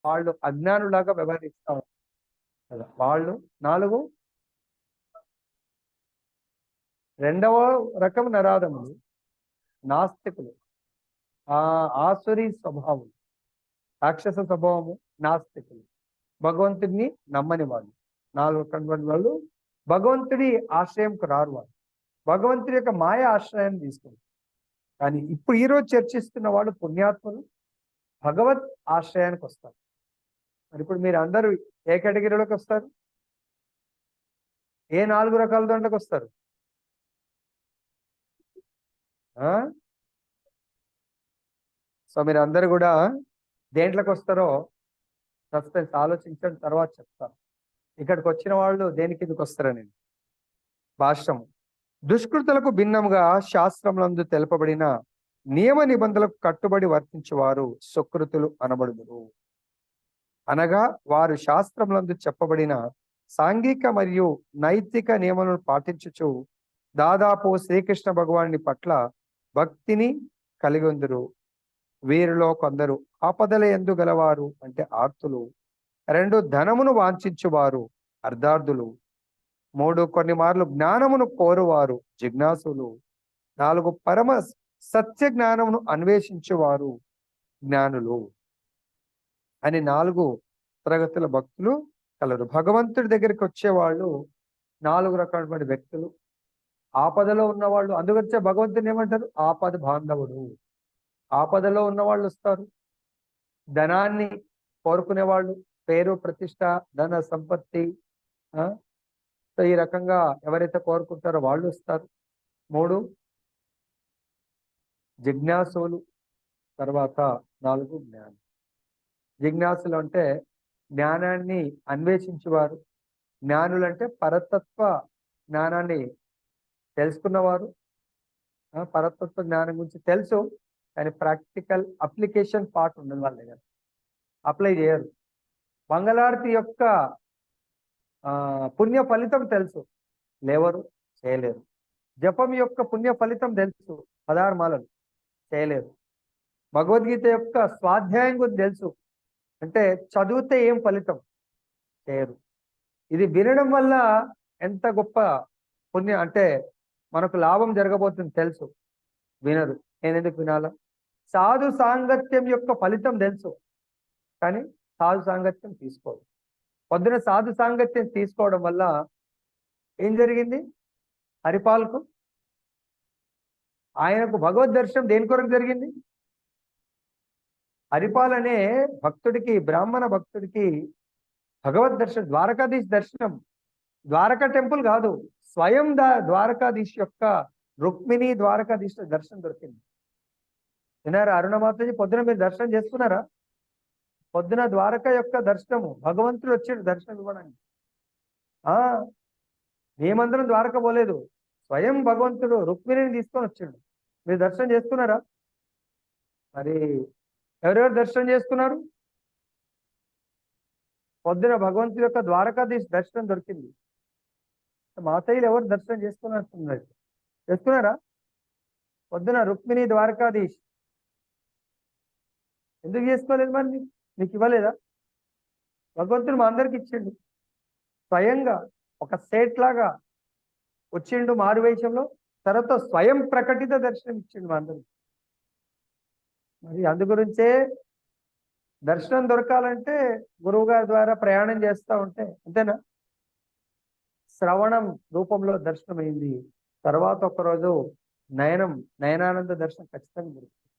వాళ్ళు అజ్ఞానులాగా వ్యవహరిస్తా ఉంటారు కదా వాళ్ళు. 4 రెండవ రకం నరాధములు నాస్తికులు. ఆసురి స్వభావం, రాక్షస స్వభావము, నాస్తికులు, భగవంతుడిని నమ్మని వాళ్ళు. 4 రకం వాళ్ళు భగవంతుడి ఆశ్రయంకు రారు. వాళ్ళు భగవంతుడి యొక్క మాయ ఆశ్రయాన్ని తీసుకుంటారు. కానీ ఇప్పుడు ఈరోజు చర్చిస్తున్న వాళ్ళు పుణ్యాత్ములు భగవత్ ఆశ్రయానికి వస్తారు. మరి ఇప్పుడు మీరు అందరూ ఏ కేటగిరీలోకి వస్తారు? ఏ 4 రకాల దాంట్లోకి వస్తారు? సో మీరు అందరు కూడా దేంట్లోకి వస్తారో సస్పెన్స్ ఆలోచించండి, తర్వాత చెప్తాను. ఇక్కడికి వచ్చిన వాళ్ళు దేనికి కిందకి వస్తారని. భాష్యము: దుష్కృతులకు భిన్నముగా శాస్త్రములందు తెలుపబడిన నియమ నిబంధనలకు కట్టుబడి వర్తించువారు సుకృతులు అనబడుదురు. అనగా వారు శాస్త్రములందు చెప్పబడిన సాంఘిక మరియు నైతిక నియమాలను పాటించుచు దాదాపు శ్రీకృష్ణ భగవానుని పట్ల భక్తిని కలిగి ఉందరు. వీరిలో కొందరు ఆపదల యందు గలవారు అంటే ఆర్తులు, 2 ధనమును వాంఛించువారు అర్ధార్థులు, 3 కొన్ని మార్లు జ్ఞానమును కోరువారు జిజ్ఞాసులు, 4 పరమ సత్య జ్ఞానమును అన్వేషించువారు జ్ఞానులు అని 4 తరగతుల భక్తులు కలరు. భగవంతుడి దగ్గరికి వచ్చేవాళ్ళు 4 రకాలైన వ్యక్తులు. ఆపదలో ఉన్నవాళ్ళు, అందుకొచ్చే భగవంతుని ఏమంటారు? ఆపద బాంధవుడు. ఆపదలో ఉన్న వాళ్ళు వస్తారు. ధనాన్ని కోరుకునే వాళ్ళు, పేరు ప్రతిష్ట ధన సంపత్తి సో ఈ రకంగా ఎవరైతే కోరుకుంటారో వాళ్ళు వస్తారు. 3 జిజ్ఞాసులు, తర్వాత 4 జ్ఞానం. జిజ్ఞాసులు అంటే జ్ఞానాన్ని అన్వేషించేవారు, జ్ఞానులు అంటే పరతత్వ జ్ఞానాన్ని తెలుసుకున్నవారు. పరతత్వ జ్ఞానం గురించి తెలుసు కానీ ప్రాక్టికల్ అప్లికేషన్ పార్ట్ ఉండదు వాళ్ళ దగ్గర, అప్లై చేయరు. మంగళారతి యొక్క పుణ్య ఫలితం తెలుసు, లేవరు, చేయలేరు. జపం యొక్క పుణ్య ఫలితం తెలుసు, 16 మాలలు చేయలేరు. భగవద్గీత యొక్క స్వాధ్యాయం గురించి తెలుసు, అంటే చదివితే ఏం ఫలితం, చేయరు. ఇది వినడం వల్ల ఎంత గొప్ప పుణ్యం అంటే మనకు లాభం జరగబోతుంది తెలుసు, వినరు. నేను ఎందుకు వినాలా? సాధు సాంగత్యం యొక్క ఫలితం తెలుసు కానీ సాధు సాంగత్యం తీసుకోదు. పొద్దున సాధు సాంగత్యం తీసుకోవడం వల్ల ఏం జరిగింది? హరిపాల్కు ఆయనకు భగవద్ దర్శనం దేని కొరకు జరిగింది? హరిపాల్ అనే భక్తుడికి, బ్రాహ్మణ భక్తుడికి భగవద్ దర్శనం, ద్వారకాధీశ్ దర్శనం. ద్వారకా టెంపుల్ కాదు, స్వయం ద్వారకాధీశ్ యొక్క రుక్మిణి ద్వారకాధీశ్ దర్శనం దొరికింది. విన్నారా అరుణమాతజీ? పొద్దున మీరు దర్శనం చేసుకున్నారా? పొద్దున ద్వారక యొక్క దర్శనము, భగవంతుడు వచ్చాడు దర్శనం ఇవ్వడానికి. మేమందరం ద్వారక పోలేదు, స్వయం భగవంతుడు రుక్మిణిని తీసుకొని వచ్చాడు. మీరు దర్శనం చేసుకున్నారా? మరి ఎవరెవరు దర్శనం చేసుకున్నారు? పొద్దున భగవంతుడి యొక్క ద్వారకాధీశ్ దర్శనం దొరికింది. మాతయ్యలు ఎవరు దర్శనం చేసుకున్నారా? పొద్దున రుక్మిణి ద్వారకాధీశ్ ఎందుకు చేసుకోలేదు? మరి మీకు ఇవ్వలేదా? భగవంతుడు మా అందరికి ఇచ్చిండు, స్వయంగా ఒక సేట్ లాగా వచ్చిండు మారువేషంలో, తర్వాత స్వయం ప్రకటిత దర్శనం ఇచ్చిండు మా అందరికి. మరి అందు గురించే దర్శనం దొరకాలంటే గురువు గారి ద్వారా ప్రయాణం చేస్తూ ఉంటే, అంతేనా? శ్రవణం రూపంలో దర్శనం అయింది, తర్వాత ఒకరోజు నయనానంద దర్శనం ఖచ్చితంగా దొరుకుతుంది.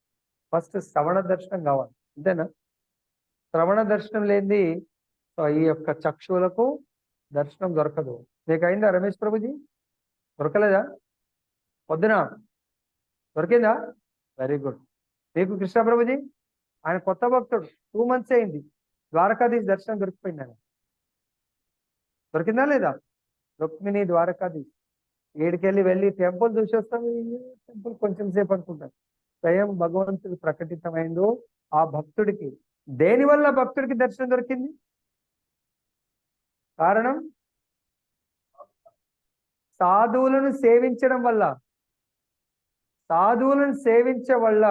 ఫస్ట్ శ్రవణ దర్శనం కావాలి, అంతేనా? శ్రవణ దర్శనం లేనిది ఈ యొక్క చక్షువులకు దర్శనం దొరకదు. మీకు అయిందా రమేష్ ప్రభుజీ? దొరకలేదా? పొద్దున దొరికిందా? Very good. మీకు కృష్ణ ప్రభుజీ, ఆయన కొత్త భక్తుడు, 2 months అయింది, ద్వారకాధీశ్ దర్శనం దొరికిపోయింది. ఆయన దొరికిందా లేదా? రుక్మిణి ద్వారకాధీశ్ ఏడికెళ్ళి వెళ్ళి టెంపుల్ చూసి వస్తాం, టెంపుల్ కొంచెం సేపు అనుకుంటాం. స్వయం భగవంతుడు ప్రకటితమైందో ఆ భక్తుడికి. దేనివల్ల భక్తుడికి దర్శనం దొరికింది? కారణం సాధువులను సేవించడం వల్ల. సాధువులను సేవించే వల్ల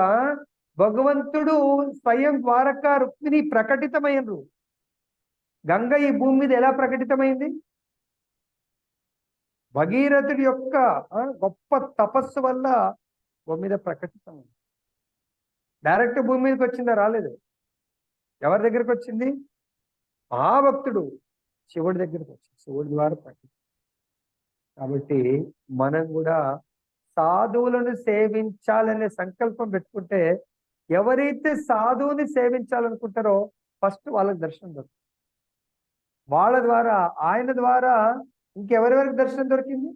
భగవంతుడు స్వయం ద్వారకా రుక్మిణి ప్రకటితమైనరు. గంగ ఈ భూమి మీద ఎలా ప్రకటితమైంది? భగీరథుడి యొక్క గొప్ప తపస్సు వల్ల భూమి మీద ప్రకటితమైంది. డైరెక్ట్ భూమి మీదకి వచ్చిందా? రాలేదు. ఎవరి దగ్గరికి వచ్చింది? మహాభక్తుడు శివుడి దగ్గరికి వచ్చింది, శివుడి ద్వారా ప్రకటించింది. కాబట్టి మనం కూడా సాధువులను సేవించాలనే సంకల్పం పెట్టుకుంటే, ఎవరైతే సాధువుని సేవించాలనుకుంటారో ఫస్ట్ వాళ్ళకి దర్శనం దొరుకుతుంది. వాళ్ళ ద్వారా, ఆయన ద్వారా ఇంకెవరెవరికి దర్శనం దొరికింది?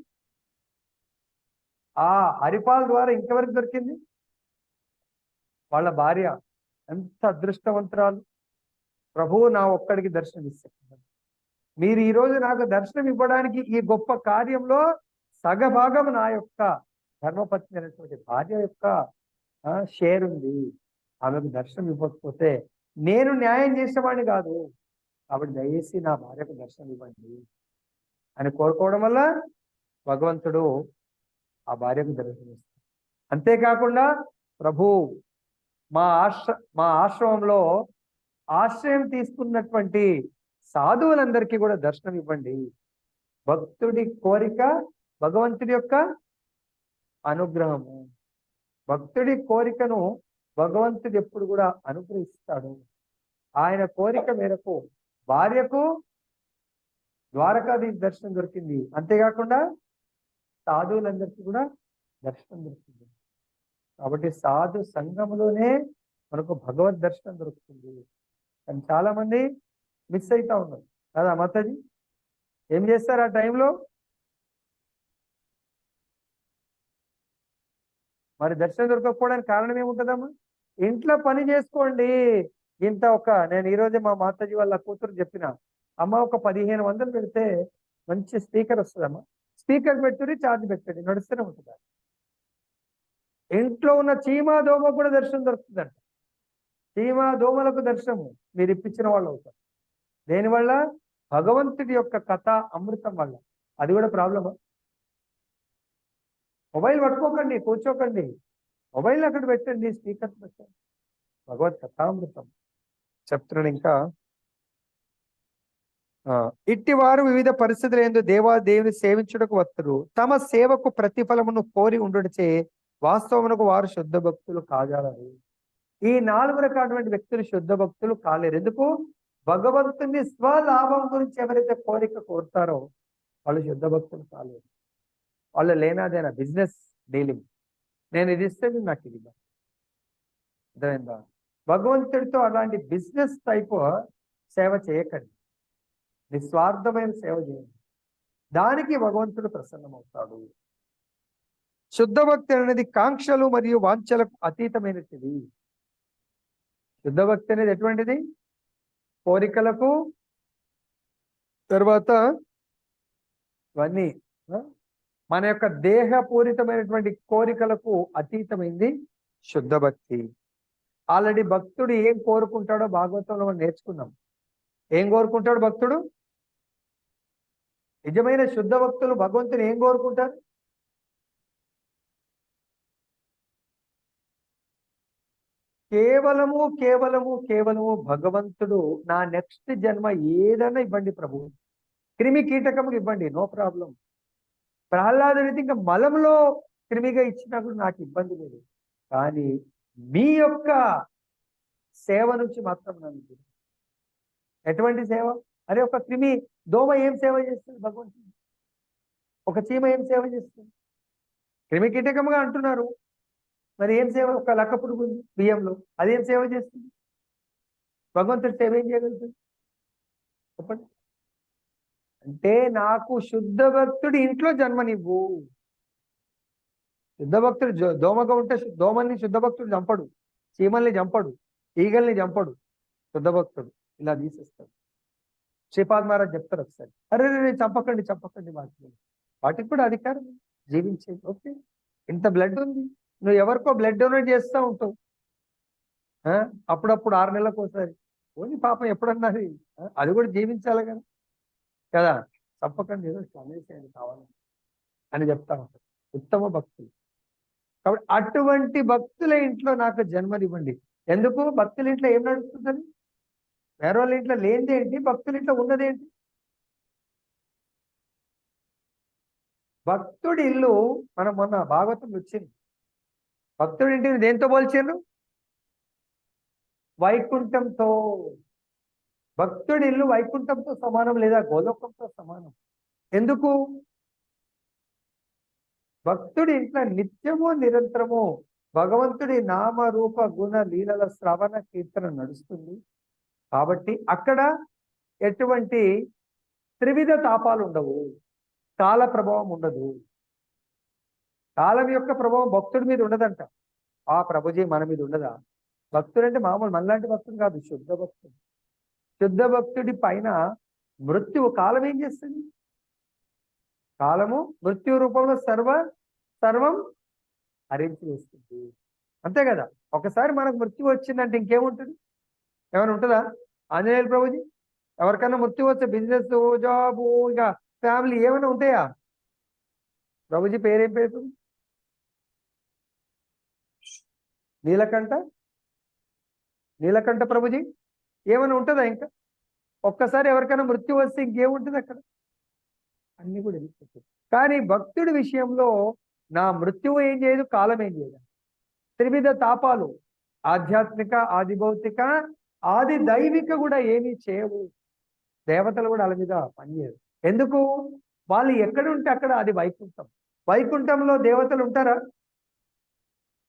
ఆ హరిపాల్ ద్వారా ఇంకెవరికి దొరికింది? వాళ్ళ భార్య. ఎంత అదృష్టవంతురాలు! ప్రభువు నా ఒక్కడికి దర్శనం ఇస్తారు. మీరు ఈరోజు నాకు దర్శనం ఇవ్వడానికి ఈ గొప్ప కార్యంలో సగభాగం నా యొక్క ధర్మపత్ని అనేటువంటి భార్య యొక్క షేర్ ఉంది. ఆమెకు దర్శనం ఇవ్వకపోతే నేను న్యాయం చేసేవాడిని కాదు. కాబట్టి దయచేసి నా భార్యకు దర్శనం ఇవ్వండి అని కోరుకోవడం వల్ల భగవంతుడు ఆ భార్యకు దర్శనం ఇస్తాడు. అంతేకాకుండా ప్రభు మా ఆశ్రమంలో ఆశ్రయం తీసుకున్నటువంటి సాధువులందరికీ కూడా దర్శనం ఇవ్వండి. భక్తుడి కోరిక భగవంతుడి యొక్క అనుగ్రహము. భక్తుడి కోరికను భగవంతుడు ఎప్పుడు కూడా అనుగ్రహిస్తాడు. ఆయన కోరిక మేరకు భార్యకు ద్వారకాధీశ దర్శనం దొరికింది. అంతేకాకుండా సాధువులందరికీ కూడా దర్శనం దొరికింది. కాబట్టి సాధు సంఘంలోనే మనకు భగవద్ దర్శనం దొరుకుతుంది. కానీ చాలా మంది మిస్ అవుతా ఉన్నారు కదా మాతాజీ. ఏం చేస్తారు ఆ టైంలో? మరి దర్శనం దొరకకపోవడానికి కారణం ఏముంటుందమ్మా? ఇంట్లో పని చేసుకోండి. నేను ఈరోజే మా మాతాజీ వాళ్ళ కూతురు చెప్పిన, అమ్మ ఒక 1500 పెడితే మంచి స్పీకర్ వస్తుందమ్మా. స్పీకర్ పెట్టుడి, ఛార్జ్ పెట్టండి, నడుస్తూనే ఉంటుంది. ఇంట్లో ఉన్న చీమా దోమ కూడా దర్శనం దొరుకుతుందంట. చీమా దోమలకు దర్శనము మీరు ఇప్పించిన వాళ్ళు అవుతారు. దేనివల్ల? భగవంతుడి యొక్క కథ అమృతం వల్ల. అది కూడా ప్రాబ్లమా? మొబైల్ పట్టుకోకండి, కూర్చోకండి, మొబైల్ అక్కడ పెట్టండి, స్పీకర్ పెట్టండి. భగవత్ కథామృతం చెప్తున్నాడు. ఇంకా ఇట్టి వారు వివిధ పరిస్థితులు ఎందు దేవాదేవుని సేవించుటకు వస్తురు. తమ సేవకు ప్రతిఫలమును కోరి ఉండుటచే వాస్తవమునకు వారు శుద్ధ భక్తులు కాజాలరు. ఈ 4 రకాలైన వ్యక్తులు శుద్ధ భక్తులు కాలేరు. ఎందుకు? భగవంతుని స్వలాభం గురించి ఎవరైతే కోరిక కోరుతారో వాళ్ళు శుద్ధ భక్తులు కాలేరు. వాళ్ళు లేనాదేనా బిజినెస్ డీలింగ్. నేను ఇది ఇస్తే నాకు ఇది అర్థమైందా? భగవంతుడితో అలాంటి బిజినెస్ టైప్ సేవ చేయకండి. నిస్వార్థమైన సేవ చేయండి. దానికి భగవంతుడు ప్రసన్నమవుతాడు. శుద్ధ భక్తి అనేది కాంక్షలు మరియు వాంఛలకు అతీతమైనది. శుద్ధ భక్తి అనేది ఎటువంటిది? కోరికలకు, తర్వాత ఇవన్నీ మన యొక్క దేహపూరితమైనటువంటి కోరికలకు అతీతమైంది శుద్ధ భక్తి. ఆల్రెడీ భక్తుడు ఏం కోరుకుంటాడో భాగవతంలో మనం నేర్చుకున్నాం. ఏం కోరుకుంటాడు భక్తుడు? నిజమైన శుద్ధ భక్తులు భగవంతుని ఏం కోరుకుంటారు? కేవలము కేవలము కేవలము భగవంతుడు నా నెక్స్ట్ జన్మ ఏదైనా ఇవ్వండి ప్రభు, క్రిమి కీటకముకి ఇవ్వండి, నో ప్రాబ్లం. ప్రహ్లాదుడికి ఇంకా మలంలో క్రిమిగా ఇచ్చినా కూడా నాకు ఇబ్బంది లేదు, కానీ మీ యొక్క సేవ నుంచి మాత్రం నన్ను. ఎటువంటి సేవ? అరే ఒక క్రిమి దోమ ఏం సేవ చేస్తుంది భగవంతుడు? ఒక చీమ ఏం సేవ చేస్తుంది? క్రిమి కీటకముగా అంటున్నారు, మరి ఏం సేవ? ఒక లక్క పురుగు బియ్యంలో, అదేం సేవ చేస్తుంది? భగవంతుడి సేవ ఏం చేయగలుగుతుంది చెప్పండి? అంటే నాకు శుద్ధ భక్తుడి ఇంట్లో జన్మనివ్వు. శుద్ధ భక్తుడు దోమగా ఉంటే దోమల్ని శుద్ధ భక్తుడు చంపడు, చీమల్ని చంపడు, ఈగల్ని చంపడు. శుద్ధ భక్తుడు ఇలా తీసేస్తాడు. శ్రీపాద్ మహారాజ్ చెప్తారు ఒకసారి, అరే చంపకండి చంపకండి, వాటికి కూడా అధికారం జీవించేది. ఓకే, ఇంత బ్లడ్ ఉంది, నువ్వు ఎవరికో బ్లడ్ డొనేట్ చేస్తూ ఉంటావు అప్పుడప్పుడు 6 నెలలకు ఒకసారి. ఓన్లీ పాపం ఎప్పుడన్నా అది కూడా జీవించాలి కదా కదా. తప్పకుండా ఏదో అనేసేయండి కావాలని అని చెప్తా ఉంటారు ఉత్తమ భక్తులు. కాబట్టి అటువంటి భక్తుల ఇంట్లో నాకు జన్మనివ్వండి. ఎందుకు? భక్తుల ఇంట్లో ఏం నడుస్తుందని? వేరే వాళ్ళ ఇంట్లో లేనిదేంటి, భక్తుల ఇంట్లో ఉన్నదేంటి? భక్తుడి ఇల్లు, మనం మొన్న భాగవతం వచ్చింది, భక్తుడి ఇంటిని దేంతో పోల్చారు? వైకుంఠంతో. భక్తుడి ఇల్లు వైకుంఠంతో సమానం, లేదా గోలోకంతో సమానం. ఎందుకు? భక్తుడి ఇంట్లో నిత్యము నిరంతరము భగవంతుడి నామ రూప గుణ లీలల శ్రవణ కీర్తన నడుస్తుంది. కాబట్టి అక్కడ ఎటువంటి త్రివిధ తాపాలు ఉండవు, కాల ప్రభావం ఉండదు. కాలం యొక్క ప్రభావం భక్తుడి మీద ఉండదంట. ఆ ప్రభుజీ మన మీద ఉండదా? భక్తుడు అంటే మామూలు మనలాంటి భక్తుడు కాదు, శుద్ధ భక్తుడు. శుద్ధ భక్తుడి పైన మృత్యువు, కాలం ఏం చేస్తుంది? కాలము మృత్యు రూపంలో సర్వం హరించి వేస్తుంది. అంతే కదా? ఒకసారి మనకు మృత్యు వచ్చిందంటే ఇంకేముంటుంది? ఏమైనా ఉంటుందా? ఆంజనేయులు ప్రభుజీ, ఎవరికైనా మృత్యు వస్తే బిజినెస్, జాబు, ఇంకా ఫ్యామిలీ ఏమైనా ఉంటాయా? ప్రభుజీ పేరేం పేరు? నీలకంఠ ప్రభుజీ. ఏమైనా ఉంటుందా ఇంకా? ఒక్కసారి ఎవరికైనా మృత్యు వస్తే ఇంకేముంటుంది అక్కడ? అన్ని కూడా వెళ్ళిపోతుంది. కానీ భక్తుడి విషయంలో నా మృత్యువు ఏం చేయదు, కాలం ఏం చేయదు. త్రివిధ తాపాలు, ఆధ్యాత్మిక, ఆది భౌతిక, ఆది దైవిక కూడా ఏమీ చేయవు. దేవతలు కూడా వాళ్ళ మీద పనిచేయరు. ఎందుకు? వాళ్ళు ఎక్కడుంటే అక్కడ అది వైకుంఠం. వైకుంఠంలో దేవతలు ఉంటారా?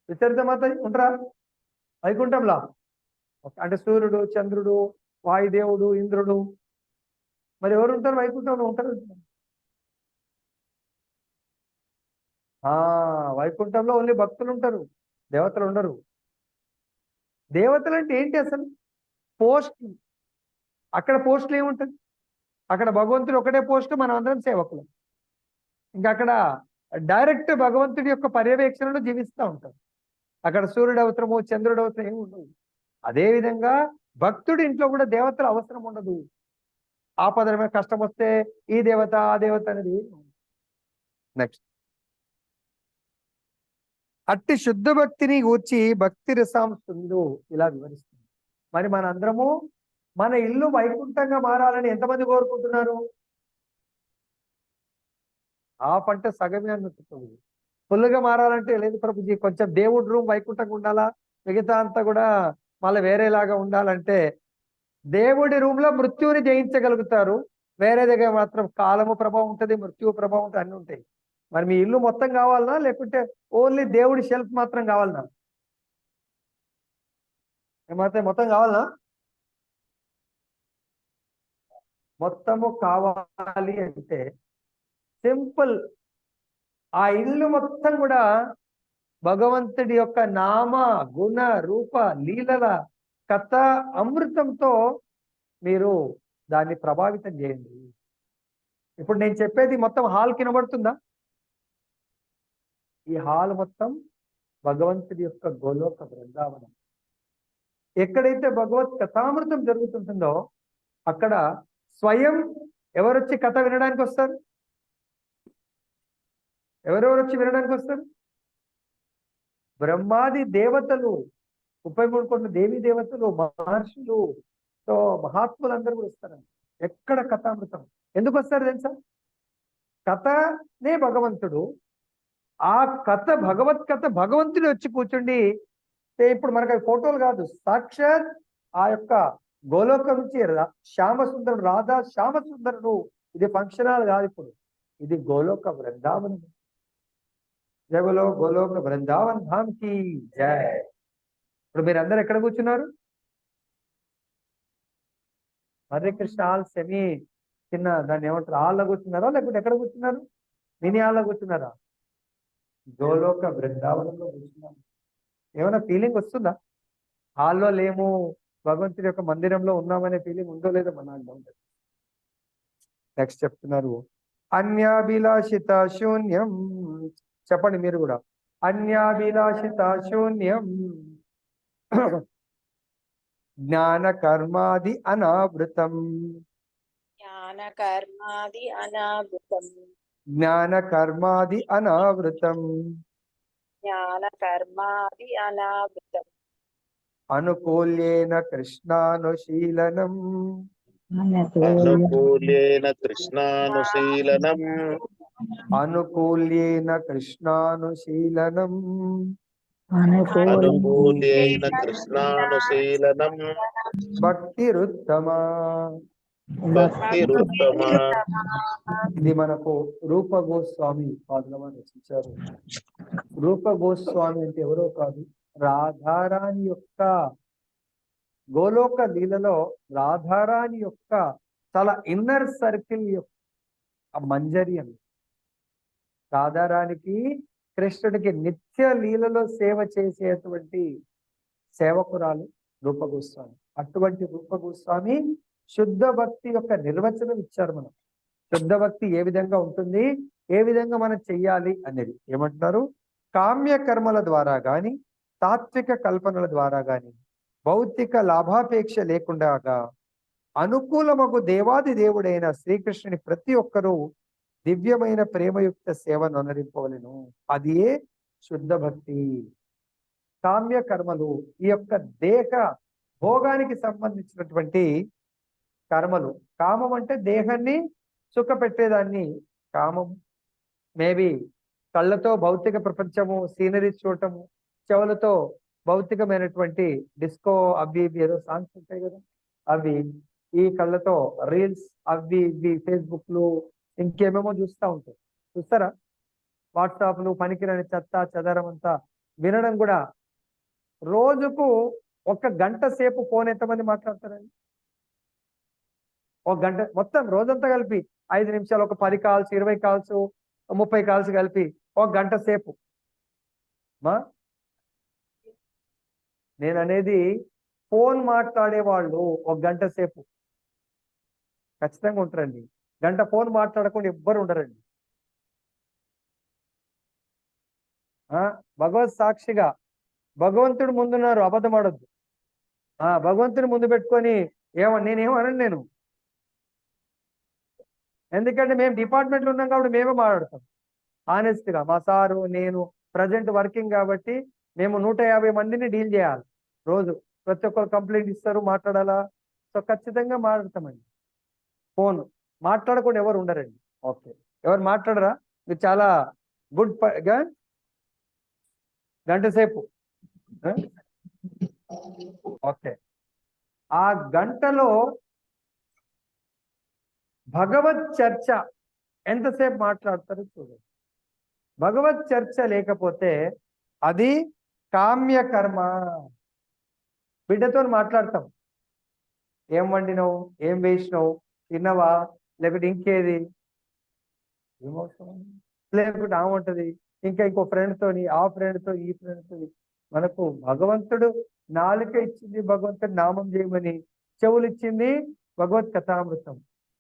విచరిత ఉంటారా వైకుంఠంలో? అంటే సూర్యుడు, చంద్రుడు, వాయుదేవుడు, ఇంద్రుడు, మరి ఎవరు ఉంటారు వైకుంఠంలో? ఉంటారు. వైకుంఠంలో ఓన్లీ భక్తులు ఉంటారు, దేవతలు ఉండరు. దేవతలు అంటే ఏంటి అసలు? పోస్ట్. అక్కడ పోస్టులు ఏముంటుంది? అక్కడ భగవంతుడు ఒకటే పోస్ట్, మనం అందరం సేవకులు. ఇంకా అక్కడ డైరెక్ట్ భగవంతుడి యొక్క పర్యవేక్షణలో జీవిస్తూ ఉంటాం. అక్కడ సూర్యుడు అవసరము, చంద్రుడు అవసరం ఏమి ఉండదు. అదేవిధంగా భక్తుడి ఇంట్లో కూడా దేవతలు అవసరం ఉండదు. ఆపదరమైన కష్టం వస్తే ఈ దేవత ఆ దేవత అనేది. నెక్స్ట్, అట్టి శుద్ధ భక్తిని గూర్చి భక్తి రసాంశులు ఇలా వివరిస్తుంది. మరి మనందరము మన ఇల్లు వైకుంఠంగా మారాలని ఎంతమంది కోరుకుంటున్నారు? అంటే సగమే అన్నట్టు. ఫుల్గా మారాలంటే లేదు ప్రభుజీ, కొంచెం దేవుడి రూమ్ వైకుంఠంగా ఉండాలా, మిగతా అంతా కూడా మళ్ళీ వేరేలాగా ఉండాలంటే దేవుడి రూమ్ లో మృత్యువుని జయించగలుగుతారు. వేరే దగ్గర మాత్రం కాలము ప్రభావం ఉంటుంది, మృత్యువు ప్రభావం ఉంటుంది, అన్ని ఉంటాయి. మరి మీ ఇల్లు మొత్తం కావాలనా, లేకుంటే ఓన్లీ దేవుడి షెల్ఫ్ మాత్రం కావాలనా? ఏమాత్రం మొత్తం కావాలనా? మొత్తము కావాలి అంటే సింపుల్, ఆ ఇల్లు మొత్తం కూడా భగవంతుడి యొక్క నామ గుణ రూప లీలల కథ అమృతంతో మీరు దాన్ని ప్రభావితం చేయండి. ఇప్పుడు నేను చెప్పేది మొత్తం హాల్ కినబడుతుందా? ఈ హాల్ మొత్తం భగవంతుడి యొక్క గోలోక బృందావనం. ఎక్కడైతే భగవత్ కథామృతం జరుగుతుంటుందో అక్కడ స్వయం ఎవరొచ్చి కథ వినడానికి వస్తారు? ఎవరెవరు వచ్చి వినడానికి వస్తారు? బ్రహ్మాది దేవతలు, 33 కోట్ల దేవీ దేవతలు, మహర్షులు, సో మహాత్ములందరూ కూడా వస్తారండి. ఎక్కడ కథామృతం ఎందుకు వస్తారు తెలుసా? కథనే భగవంతుడు. ఆ కథ భగవత్ కథ భగవంతుడు వచ్చి కూర్చుండి, ఇప్పుడు మనకు అవి ఫోటోలు కాదు, సాక్షాత్ ఆ యొక్క గోలోకం నుంచి శ్యామసుందరుడు, రాధా శ్యామసుందరుడు. ఇది ఫంక్షన్ హాల్ కాదు, ఇప్పుడు ఇది గోలోక బృందావనం. జయ బోలో గోలోక బృందావన్ ధామ్ కి జయ. ఇప్పుడు మీరు అందరు ఎక్కడ కూర్చున్నారు? హరే కృష్ణ హాల్ సెమీ చిన్న, దాన్ని ఏమంటారు, హాల్లో కూర్చున్నారా లేకపోతే ఎక్కడ కూర్చున్నారు? మినీ హాల్లో కూర్చున్నారా? గోలోక బృందావనంలో కూర్చున్నారు. ఏమైనా ఫీలింగ్ వస్తుందా? హాల్లో లేము, భగవంతుడి యొక్క మందిరంలో ఉన్నామనే ఫీలింగ్ ఉందో లేదో మన ఉంటుంది. నెక్స్ట్ చెప్తున్నారు, అన్యాభిలాషిత శూన్యం. చెప్పండి మీరు కూడా, అన్యాభిలాషిత శూన్యం జ్ఞాన కర్మాది అనావృతం. జ్ఞాన కర్మాది అనావృతం. జ్ఞాన కర్మాది అనావృతం జ్ఞాన కర్మాది అనావృతం అనుకూల్యేన కృష్ణానుశీలనం అనుకూల్యేన కృష్ణానుశీలనం అనుకూల్యేన కృష్ణానుశీలనం అనుకూల్యేన కృష్ణానుశీలనం భక్తిరుత్తమా. భక్తిరుత్తమ. ఇది మనకు రూప గోస్వామి పాదుల వారు రచించారు. రూప గోస్వామి అంటే ఎవరో కాదు, రాధారాణి యొక్క గోలోక లీలలో రాధారాణి యొక్క చాలా ఇన్నర్ సర్కిల్ యొక్క మంజరి అని. రాధారానికి కృష్ణుడికి నిత్య లీలలో సేవ చేసేటువంటి సేవకురాలు రూప గోస్వామి. అటువంటి రూప గోస్వామి శుద్ధ భక్తి యొక్క నిర్వచనం ఇచ్చారు. మనం శుద్ధ భక్తి ఏ విధంగా ఉంటుంది, ఏ విధంగా మనం చెయ్యాలి అనేది ఏమంటున్నారు. కామ్య కర్మల ద్వారా గాని తాత్విక కల్పనల ద్వారా గాని భౌతిక లాభాపేక్ష లేకుండా అనుకూలమగు దేవాది దేవుడైన శ్రీకృష్ణుని ప్రతి ఒక్కరూ దివ్యమైన ప్రేమయుక్త సేవను అనురింపవలెను. అది ఏ శుద్ధ భక్తి. కామ్య కర్మలు ఈ యొక్క దేహ భోగానికి సంబంధించినటువంటి కర్మలు. కామం అంటే దేహాన్ని సుఖపెట్టేదాన్ని కామం. మేబీ కళ్ళతో భౌతిక ప్రపంచము, సీనరీస్ చూడటము, చెవులతో భౌతికమైనటువంటి డిస్కో అవి ఇవి ఏదో సాంగ్స్ ఉంటాయి కదా, అవి. ఈ కళ్ళతో రీల్స్ అవి ఇవి, ఫేస్బుక్లు ఇంకేమేమో చూస్తూ ఉంటాయి. చూస్తారా? వాట్సాప్లు, పనికిరాని చెత్త చెదరం అంతా వినడం కూడా. రోజుకు 1 గంట సేపు ఫోన్ ఎంతమంది మాట్లాడతారండి? 1 గంట మొత్తం రోజంతా కలిపి 5 నిమిషాలు, ఒక 10 కాల్స్, 20 కాల్స్, 30 కాల్స్ కలిపి 1 గంట సేపు. నేను అనేది ఫోన్ మాట్లాడే వాళ్ళు 1 గంట సేపు ఖచ్చితంగా ఉంటారండి. గంట ఫోన్ మాట్లాడకుండా ఎవ్వరు ఉండరండి. భగవత్ సాక్షిగా భగవంతుడు ముందున్నారు, అబద్ధం ఆడొద్దు. భగవంతుని ముందు పెట్టుకొని నేనేమనను నేను. ఎందుకంటే మేము డిపార్ట్మెంట్లో ఉన్నాం కాబట్టి మేమే మాట్లాడతాం ఆనెస్ట్గా. మా సారు నేను ప్రజెంట్ వర్కింగ్ కాబట్టి మేము 150 మందిని డీల్ చేయాలి రోజు. ప్రతి ఒక్కరు కంప్లైంట్ ఇస్తారు, మాట్లాడాలా. సో ఖచ్చితంగా మాట్లాడతామండి. ఫోన్ మాట్లాడకుండా ఎవరు ఉండరండి. ఓకే, ఎవరు మాట్లాడరా? మీరు చాలా గుడ్. గంట సేపు. ఓకే, ఆ గంటలో భగవత్ చర్చ ఎంతసేపు మాట్లాడతారో చూడండి. భగవత్ చర్చ లేకపోతే అది కామ్య కర్మ. బిడ్డతో మాట్లాడతాం, ఏం వండినవు, ఏం వేసినావు, తిన్నవా, లేకపోతే ఇంకేది, ఏమవుతాం, లేకపోతే ఆమంటది ఇంకా ఇంకో ఫ్రెండ్తోని, ఆ ఫ్రెండ్తో, ఈ ఫ్రెండ్తో. మనకు భగవంతుడు నాలుక ఇచ్చింది, భగవంతుడు నామం చేయమని. చెవులు ఇచ్చింది భగవత్ కథామృతం.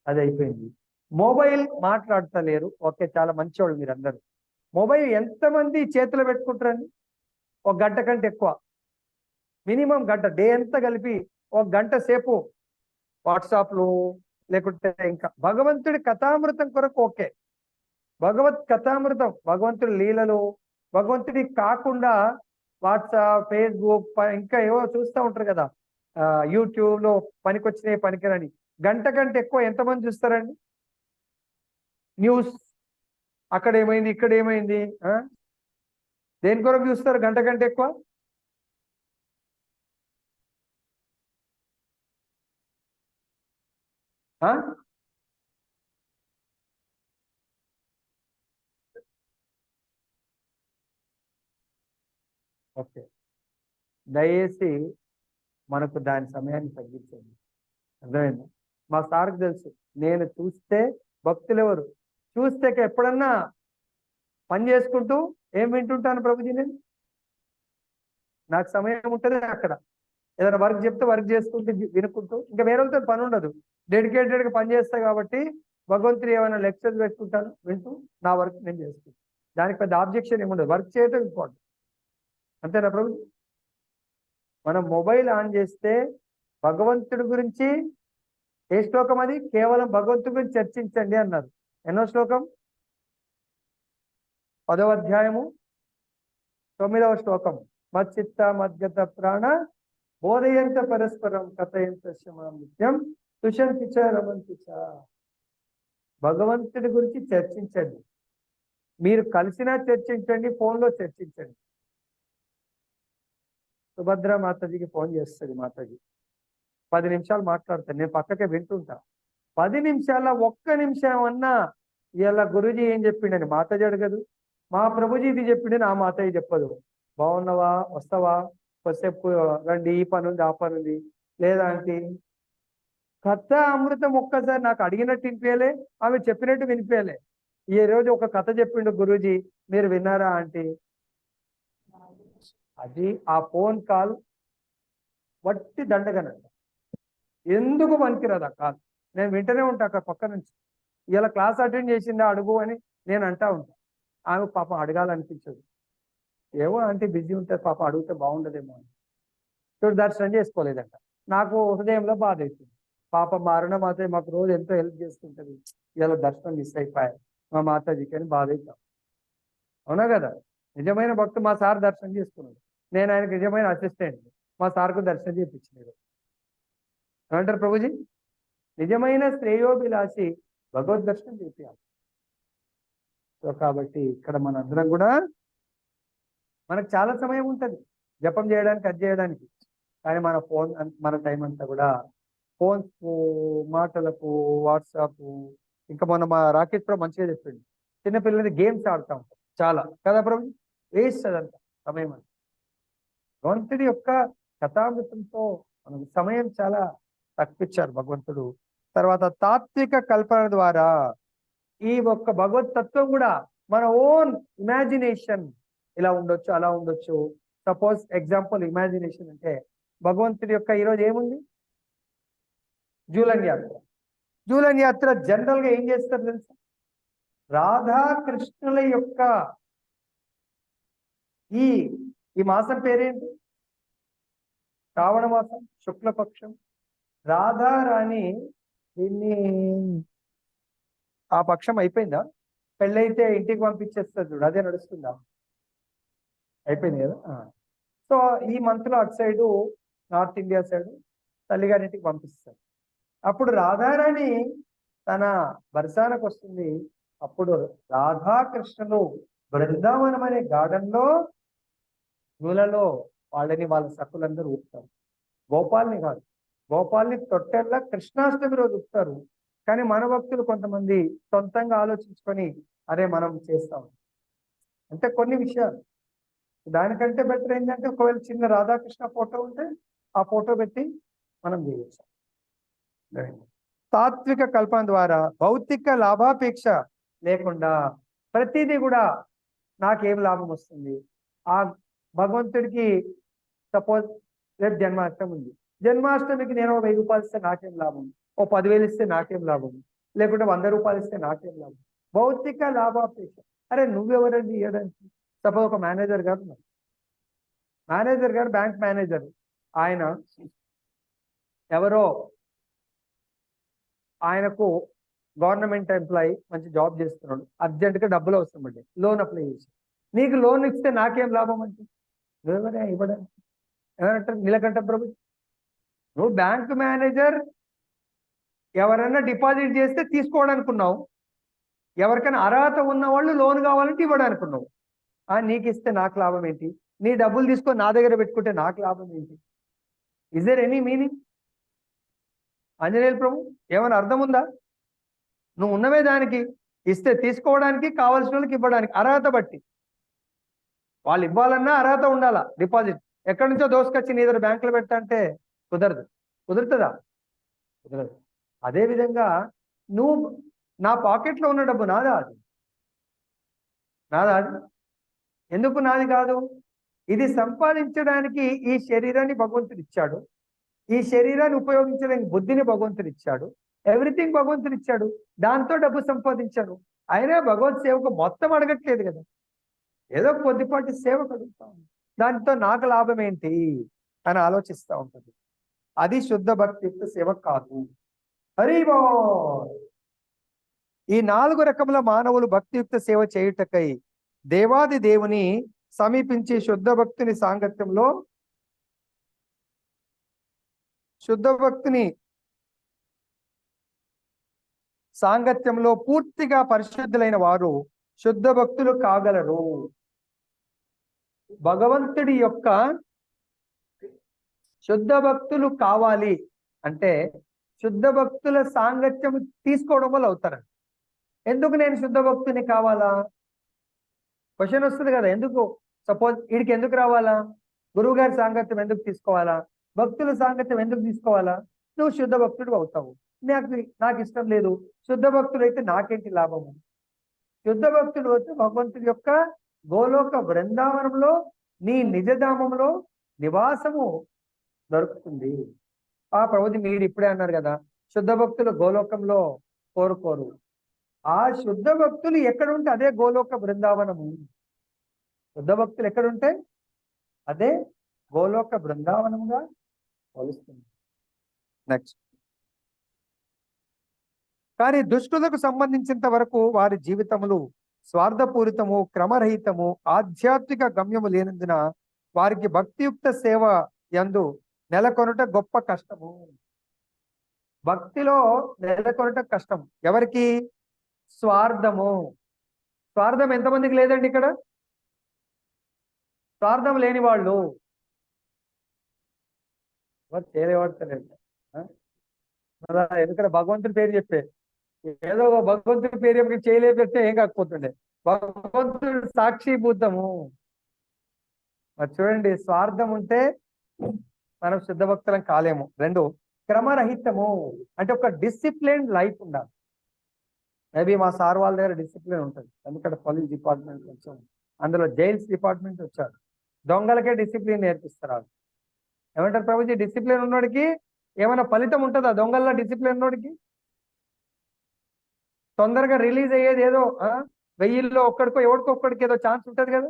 అది అయిపోయింది. మొబైల్ మాట్లాడతలేరు. ఓకే, చాలా మంచివాళ్ళు మీరందరూ. మొబైల్ ఎంతమంది చేతిలో పెట్టుకుంటారండి? 1 గంట కంటే ఎక్కువ, మినిమం గంట. డే అంతా కలిపి 1 గంట సేపు వాట్సాప్లు, లేకుంటే ఇంకా భగవంతుడి కథామృతం కొరకు. ఓకే, భగవత్ కథామృతం, భగవంతుడి లీలలు, భగవంతుడి కాకుండా వాట్సాప్, ఫేస్బుక్, ఇంకా ఏవో చూస్తూ ఉంటారు కదా, యూట్యూబ్లో పనికొచ్చినాయి, పనికిరని. గంట కంటే ఎక్కువ ఎంతమంది చూస్తారండి? న్యూస్, అక్కడ ఏమైంది, ఇక్కడ ఏమైంది, దేని కొరకు చూస్తారు గంట కంటే ఎక్కువ? ఓకే, దయచేసి మనకు దాని సమయాన్ని తగ్గించండి. అర్థమైందా? మా సార్కి తెలుసు, నేను చూస్తే భక్తులు ఎవరు చూస్తే ఎప్పుడన్నా పని చేసుకుంటూ ఏం వింటుంటాను ప్రభుజీ. నేను నాకు సమయం ఉంటుంది అక్కడ, ఏదైనా వర్క్ చెప్తే వర్క్ చేసుకుంటూ వినుకుంటూ, ఇంకా వేరే వాళ్ళతో పని ఉండదు, డెడికేటెడ్గా పని చేస్తాను కాబట్టి భగవంతుడు ఏమైనా లెక్చర్స్ పెట్టుకుంటాను, వింటూ నా వర్క్ నేను చేసుకుంటాను. దానికి పెద్ద ఆబ్జెక్షన్ ఏముండదు, వర్క్ చేయటం ఇంపార్టెంట్. అంతేనా ప్రభు? మనం మొబైల్ ఆన్ చేస్తే భగవంతుడి గురించి, ఏ శ్లోకం అది? కేవలం భగవంతుడి గురించి చర్చించండి అన్నారు. ఎన్నో శ్లోకం? 10వ అధ్యాయము 9వ శ్లోకం. మచ్చిత్త మద్గత ప్రాణ బోధయంత పరస్పరం కథయంత నిత్యం తుషంతి చ రమంతి చ. భగవంతుడి గురించి చర్చించండి. మీరు కలిసినా చర్చించండి, ఫోన్లో చర్చించండి. సుభద్ర మాతాజీకి ఫోన్ చేస్తుంది మాతాజీ, 10 నిమిషాలు మాట్లాడతాను, నేను పక్కకే వింటుంటా. 10 నిమిషాల ఒక్క నిమిషం అన్నా ఇలా గురూజీ ఏం చెప్పిండని మాతాజీ అడగదు, మా ప్రభుజీ ఇది చెప్పిండని ఆ మాతాజీ చెప్పదు. బాగున్నావా, వస్తావా, కొద్దిసేపు రండి, ఈ పని ఉంది ఆ పని ఉంది, లేదా అంటే కథ అమృతం ఒక్కసారి నాకు అడిగినట్టు వినిపించలే, ఆమె చెప్పినట్టు వినిపించలే. ఈ రోజు ఒక కథ చెప్పిండు గురూజీ, మీరు విన్నారా అంటే అది ఆ ఫోన్ కాల్ వట్టి దండగనంట. ఎందుకు పనికిరాదు ఆ కాల్. నేను వింటూనే ఉంటా అక్కడ పక్క నుంచి. ఇలా క్లాస్ అటెండ్ చేసిందా అడుగు అని నేను అంటా ఉంటా. ఆమె పాపం అడగాలనిపించదు, ఏవో అంటే బిజీ ఉంటుంది, పాపం అడిగితే బాగుండదేమో అని. చూడు దర్శనం చేసుకోలేదంట. నాకు హృదయంలో బాధ అవుతుంది. పాప మా అరుణమాత మాకు రోజు ఎంతో హెల్ప్ చేస్తుంటది, ఇలా దర్శనం మిస్ అయిపోయాయి మా మాతాజీకి అని బాధ అవుతాం. అవునా కదా? నిజమైన భక్తు మా సార్ దర్శనం చేసుకున్నాడు, నేను ఆయనకు నిజమైన అసిస్టెంట్, మా సార్కు దర్శనం చేయించినాడు. ఏమంటారు ప్రభుజీ? నిజమైన శ్రేయోభిలాషి భగవద్ దర్శనం చేయాలి. సో కాబట్టి ఇక్కడ మనందరం కూడా, మనకు చాలా సమయం ఉంటుంది జపం చేయడానికి, అది చేయడానికి, కానీ మన ఫోన్, మన టైం అంతా కూడా ఫోన్స్కు, మాటలకు, వాట్సాప్. ఇంకా మొన్న మా రాకేష్ ప్రభు మంచిగా చెప్పిండు, చిన్నపిల్లలకి గేమ్స్ ఆడుతూ ఉంటాం చాలా కదా ప్రభు, వేస్ట్ అదంతా సమయం అంతా. భగవంతుడి యొక్క కథామృతంతో మనకు సమయం చాలా తప్పించారు భగవంతుడు. తర్వాత తాత్విక కల్పన ద్వారా ఈ ఒక్క భగవత్ తత్వం కూడా మన ఓన్ ఇమాజినేషన్, ఇలా ఉండొచ్చు అలా ఉండొచ్చు. సపోజ్ ఎగ్జాంపుల్ ఇమాజినేషన్ అంటే భగవంతుడి యొక్క ఈరోజు ఏముంది, జూలన్ యాత్ర. జూలన్ యాత్ర జనరల్ గా ఏం చేస్తారు తెలుసా? రాధాకృష్ణుల యొక్క ఈ మాసం పేరేంటి? శ్రావణ మాసం, శుక్లపక్షం. రాధారాణి దీన్ని, ఆ పక్షం అయిపోయిందా? పెళ్ళైతే ఇంటికి పంపించేస్తారు చూడు, అదే నడుస్తుందా? అయిపోయింది కదా. సో ఈ మంత్ లో అటు సైడు నార్త్ ఇండియా సైడు తల్లిగారింటికి పంపిస్తారు. అప్పుడు రాధారాణి తన బరసానికి వస్తుంది. అప్పుడు రాధాకృష్ణులు బృందావనం అనే గార్డెన్ లో నూలలో వాళ్ళని, వాళ్ళ సకులందరూ ఊపుతారు. గోపాల్ని కాదు, గోపాల్ని తొట్టెల్లా కృష్ణాష్టమి రోజు ఊపుతారు. కానీ మన భక్తులు కొంతమంది సొంతంగా ఆలోచించుకొని అరే మనం చేస్తాం అంటే కొన్ని విషయాలు. దానికంటే బెటర్ ఏంటంటే ఒకవేళ చిన్న రాధాకృష్ణ ఫోటో ఉంటే ఆ ఫోటో పెట్టి మనం చేయొచ్చు. తాత్విక కల్పన ద్వారా భౌతిక లాభాపేక్ష లేకుండా ప్రతిదీ కూడా నాకేం లాభం వస్తుంది, ఆ భగవంతుడికి సపోజ్ రేపు జన్మాష్టమి ఉంది, జన్మాష్టమికి నేను 1000 రూపాయలు ఇస్తే నాకేం లాభం, 10,000 ఇస్తే నాకేం లాభం, లేకుంటే 100 రూపాయలు ఇస్తే నాకేం లాభం. భౌతిక లాభాపేక్ష. అరే నువ్వెవరండి ఇవ్వడానికి? సపోజ్ ఒక మేనేజర్ గారు, బ్యాంక్ మేనేజర్, ఆయన ఎవరో ఆయనకు గవర్నమెంట్ ఎంప్లాయీ, మంచి జాబ్ చేస్తున్నాడు, అర్జెంటుగా డబ్బులు అవసరం అండి, లోన్ అప్లై చేసి, నీకు లోన్ ఇస్తే నాకేం లాభం అంటే నువ్వెవరే ఇవ్వడానికి? ఏమంటారు నీలకంఠ ప్రభు? నువ్వు బ్యాంక్ మేనేజర్, ఎవరైనా డిపాజిట్ చేస్తే తీసుకోవడానుకున్నావు, ఎవరికైనా అర్హత ఉన్న వాళ్ళు లోన్ కావాలంటే ఇవ్వడానుకున్నావు. నీకు ఇస్తే నాకు లాభం ఏంటి? నీ డబ్బులు తీసుకొని నా దగ్గర పెట్టుకుంటే నాకు లాభం ఏంటి? Is there any meaning? ఆంజనేయుల ప్రభు ఏమైనా అర్థం ఉందా? నువ్వు ఉన్నవే దానికి ఇస్తే తీసుకోవడానికి, కావాల్సిన వాళ్ళకి ఇవ్వడానికి, అర్హత బట్టి. వాళ్ళు ఇవ్వాలన్నా అర్హత ఉండాలా. డిపాజిట్ ఎక్కడి నుంచో దోసుకొచ్చి నీ దగ్గర బ్యాంకులో పెడతా అంటే కుదరదు. కుదురుతుందా? కుదరదు. అదేవిధంగా నువ్వు, నా పాకెట్లో ఉన్న డబ్బు నాదా? అది నాదా? అది ఎందుకు నాది కాదు? ఇది సంపాదించడానికి ఈ శరీరాన్ని భగవంతుడు ఇచ్చాడు, ఈ శరీరాన్ని ఉపయోగించడానికి బుద్ధిని భగవంతుడు ఇచ్చాడు, ఎవ్రీథింగ్ భగవంతుడు ఇచ్చాడు, దాంతో డబ్బు సంపాదించాడు. అయినా భగవత్ సేవకు మొత్తం అడగట్లేదు కదా, ఏదో కొద్దిపాటి సేవకు అడుగుతా ఉంది. దాంతో నాకు లాభం ఏంటి అని ఆలోచిస్తూ ఉంటుంది. అది శుద్ధ భక్తియుక్త సేవ కాదు. హరిబో. ఈ 4 రకముల మానవులు భక్తియుక్త సేవ చేయుటకై దేవాది దేవుని సమీపించి శుద్ధ భక్తుని సాంగత్యంలో పూర్తిగా పరిశుద్ధులైన వారు శుద్ధ భక్తులు కాగలరు. భగవంతుడి యొక్క శుద్ధ భక్తులు కావాలి అంటే శుద్ధ భక్తుల సాంగత్యం తీసుకోవడం వల్ల అవుతారండి. ఎందుకు నేను శుద్ధ భక్తుని కావాలా? క్వశ్చన్ వస్తుంది కదా, ఎందుకు? సపోజ్ వీడికి ఎందుకు రావాలా? గురువు గారి సాంగత్యం ఎందుకు తీసుకోవాలా? భక్తుల సాంగత్యం ఎందుకు తీసుకోవాలా? నువ్వు శుద్ధ భక్తుడు అవుతావు. నాకు ఇష్టం లేదు. శుద్ధ భక్తుడు అయితే నాకేంటి లాభము? శుద్ధ భక్తుడు అయితే భగవంతుడి యొక్క గోలోక బృందావనంలో నీ నిజధామంలో నివాసము దొరుకుతుంది. ప్రభుజీ మీరు ఇప్పుడే అన్నారు కదా, శుద్ధ భక్తులు గోలోకంలో కోరుకోరు. ఆ శుద్ధ భక్తులు ఎక్కడుంటే అదే గోలోక బృందావనము. శుద్ధ భక్తులు ఎక్కడుంటే అదే గోలోక బృందావనంగా కొలుస్తుంది. నెక్స్ట్, కానీ దుష్టులకు సంబంధించినంత వరకు వారి జీవితములు స్వార్థపూరితము, క్రమరహితము, ఆధ్యాత్మిక గమ్యము లేనందున వారికి భక్తియుక్త సేవ యందు నెలకొనుట గొప్ప కష్టము. భక్తిలో నెలకొనుట కష్టం. ఎవరికి? స్వార్థము. స్వార్థం ఎంతమందికి లేదండి ఇక్కడ? స్వార్థం లేని వాళ్ళు చేయలేవడతలేదు. ఎందుకంటే భగవంతుడి పేరు చెప్పే, ఏదో భగవంతుడి పేరు చెప్పి చేయలేకపోతే ఏం కాకపోతుండే. భగవంతుడు సాక్షిభూతము. మరి చూడండి, స్వార్థం ఉంటే మనం శుద్ధ భక్తులం కాలేము. 2, క్రమరహితము అంటే ఒక డిసిప్లిన్ లైఫ్ ఉండాలి. మేబీ మా సార్ వాళ్ళ దగ్గర డిసిప్లిన్ ఉంటుంది, ఎందుకంటే పోలీస్ డిపార్ట్మెంట్ కొంచెం, అందులో జైల్స్ డిపార్ట్మెంట్ వచ్చారు. దొంగలకే డిసిప్లిన్ నేర్పిస్తారు. ఏమంటారు ప్రభుజీ, డిసిప్లిన్ ఉన్నోడికి ఏమైనా ఫలితం ఉంటుందా? దొంగల్లో డిసిప్లిన్ ఉన్నోడికి తొందరగా రిలీజ్ అయ్యేది ఏదో 1000లో ఒక్కడికో ఒక్కడికి ఏదో ఛాన్స్ ఉంటుంది కదా.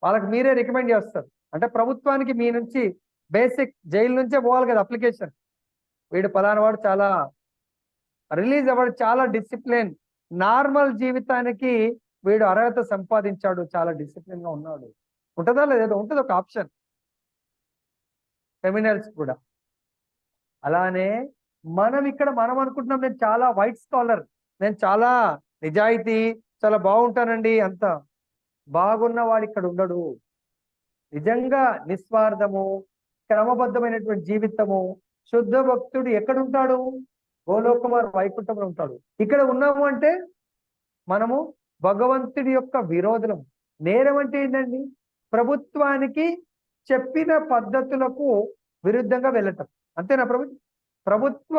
వాళ్ళకి మీరే రికమెండ్ చేస్తారు. అంటే ప్రభుత్వానికి మీ నుంచి బేసిక్ జైలు నుంచే పోవాలి కదా అప్లికేషన్. వీడు పలానా వాడు చాలా రిలీజ్ అవ్వడు, చాలా డిసిప్లిన్, నార్మల్ జీవితానికి వీడు అర్హత సంపాదించాడు, చాలా డిసిప్లిన్ గా ఉన్నాడు. ఉంటుందా లేదా? ఉంటుంది ఒక ఆప్షన్ క్రిమినల్స్ కూడా. అలానే మనం అనుకుంటున్నాం నేను చాలా వైట్ స్కాలర్, నేను చాలా నిజాయితీ, చాలా బాగుంటానండి. అంత బాగున్న వాడు ఇక్కడ ఉండడు. నిజంగా నిస్వార్థము, క్రమబద్ధమైనటువంటి జీవితము, శుద్ధ భక్తుడు ఎక్కడుంటాడు? గోలోకుమార్ వైకుంఠంలో ఉంటాడు. ఇక్కడ ఉన్నాము అంటే మనము భగవంతుడి యొక్క విరోధులం. నేరం అంటే ఏంటండి? ప్రభుత్వానికి చెప్పిన పద్ధతులకు విరుద్ధంగా వెళ్ళటం. అంతేనా ప్రభుత్వ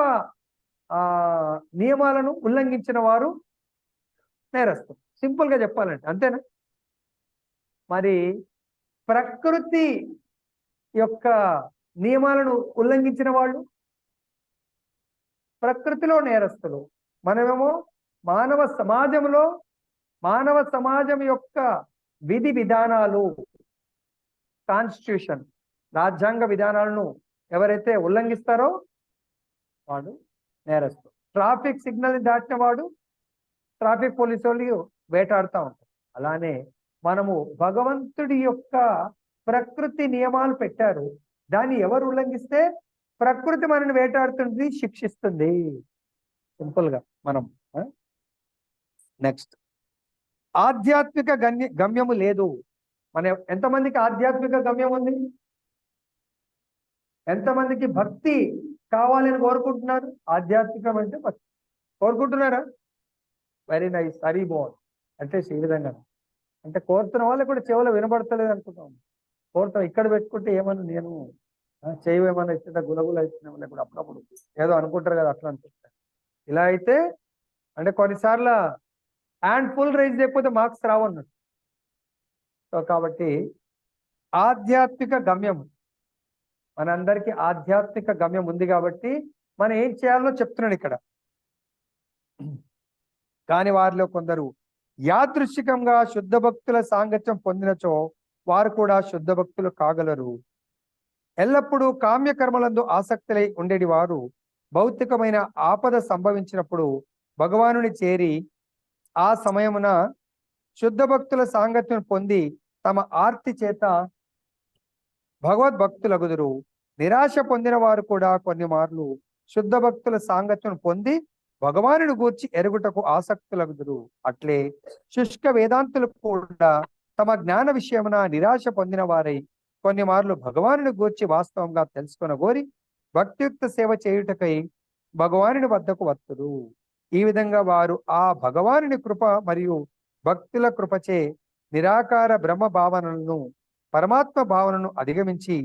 నియమాలను ఉల్లంఘించిన వారు నేరస్తులు. సింపుల్ గా చెప్పాలంటే అంతేనా? మరి ప్రకృతి యొక్క నియమాలను ఉల్లంఘించిన వాళ్ళు ప్రకృతిలో నేరస్తులు. మనమేమో మానవ సమాజం యొక్క విధి విధానాలు, కాన్స్టిట్యూషన్, రాజ్యాంగ విధానాలను ఎవరైతే ఉల్లంఘిస్తారో వాడు నేరస్తుడు. ట్రాఫిక్ సిగ్నల్ దాటిన వాడు ట్రాఫిక్ పోలీసు వాళ్ళు వేటాడుతూ ఉంటారు. అలానే మనము భగవంతుడి యొక్క ప్రకృతి నియమాలు పెట్టారు, దాన్ని ఎవరు ఉల్లంఘిస్తే ప్రకృతి మనల్ని వేటాడుతుంది, శిక్షిస్తుంది. సింపుల్ గా మనం. నెక్స్ట్, ఆధ్యాత్మిక గమ్యము లేదు. ఎంతమందికి ఆధ్యాత్మిక గమ్యం ఉంది? ఎంతమందికి భక్తి కావాలని కోరుకుంటున్నారు? ఆధ్యాత్మికం అంటే భక్తి కోరుకుంటున్నారా? వెరీ నైస్, హరి బోల్. అంటే ఈ విధంగా అంటే కోరుతున్న వాళ్ళకి కూడా చెవులో వినబడతలేదు అనుకుంటాం. కోరుతాం ఇక్కడ పెట్టుకుంటే ఏమన్నా నేను చేయమన్నా ఇచ్చిన గులగుల ఇచ్చిన కూడా అప్పుడప్పుడు ఏదో అనుకుంటారు కదా, అట్లా అనిపిస్తారు. ఇలా అయితే అంటే కొన్నిసార్లు హ్యాండ్ ఫుల్ రైజ్ చేయకపోతే మార్క్స్ రావన్నట్టు. సో కాబట్టి ఆధ్యాత్మిక గమ్యం, మనందరికీ ఆధ్యాత్మిక గమ్యం ఉంది కాబట్టి మనం ఏం చేయాలో చెప్తున్నాడు ఇక్కడ. కాని వారిలో కొందరు యాదృశ్చికంగా శుద్ధ భక్తుల సాంగత్యం పొందినచో వారు కూడా శుద్ధ భక్తులు కాగలరు. ఎల్లప్పుడూ కామ్యకర్మలందు ఆసక్తులై ఉండేటి వారు భౌతికమైన ఆపద సంభవించినప్పుడు భగవానుని చేరి ఆ సమయమున శుద్ధ భక్తుల సాంగత్యం పొంది తమ ఆర్తి చేత భగవద్భక్తులగుదురు. నిరాశ పొందిన వారు కూడా కొన్ని మార్లు శుద్ధ భక్తుల సాంగత్యం పొంది భగవానుని గూర్చి ఎరుగుటకు ఆసక్తులగుదురు. అట్లే శుష్క వేదాంతులు కూడా తమ జ్ఞాన విషయమున నిరాశ పొందిన వారై కొన్ని మార్లు భగవానుని గూర్చి వాస్తవంగా తెలుసుకొన గోరి భక్తియుక్త సేవ చేయుటకై భగవానుని వద్దకు వత్తురు. ఈ విధంగా వారు ఆ భగవానుని కృప మరియు భక్తుల కృపచే నిరాకార బ్రహ్మ భావనలను పరమాత్మ భావనను అధిగమించి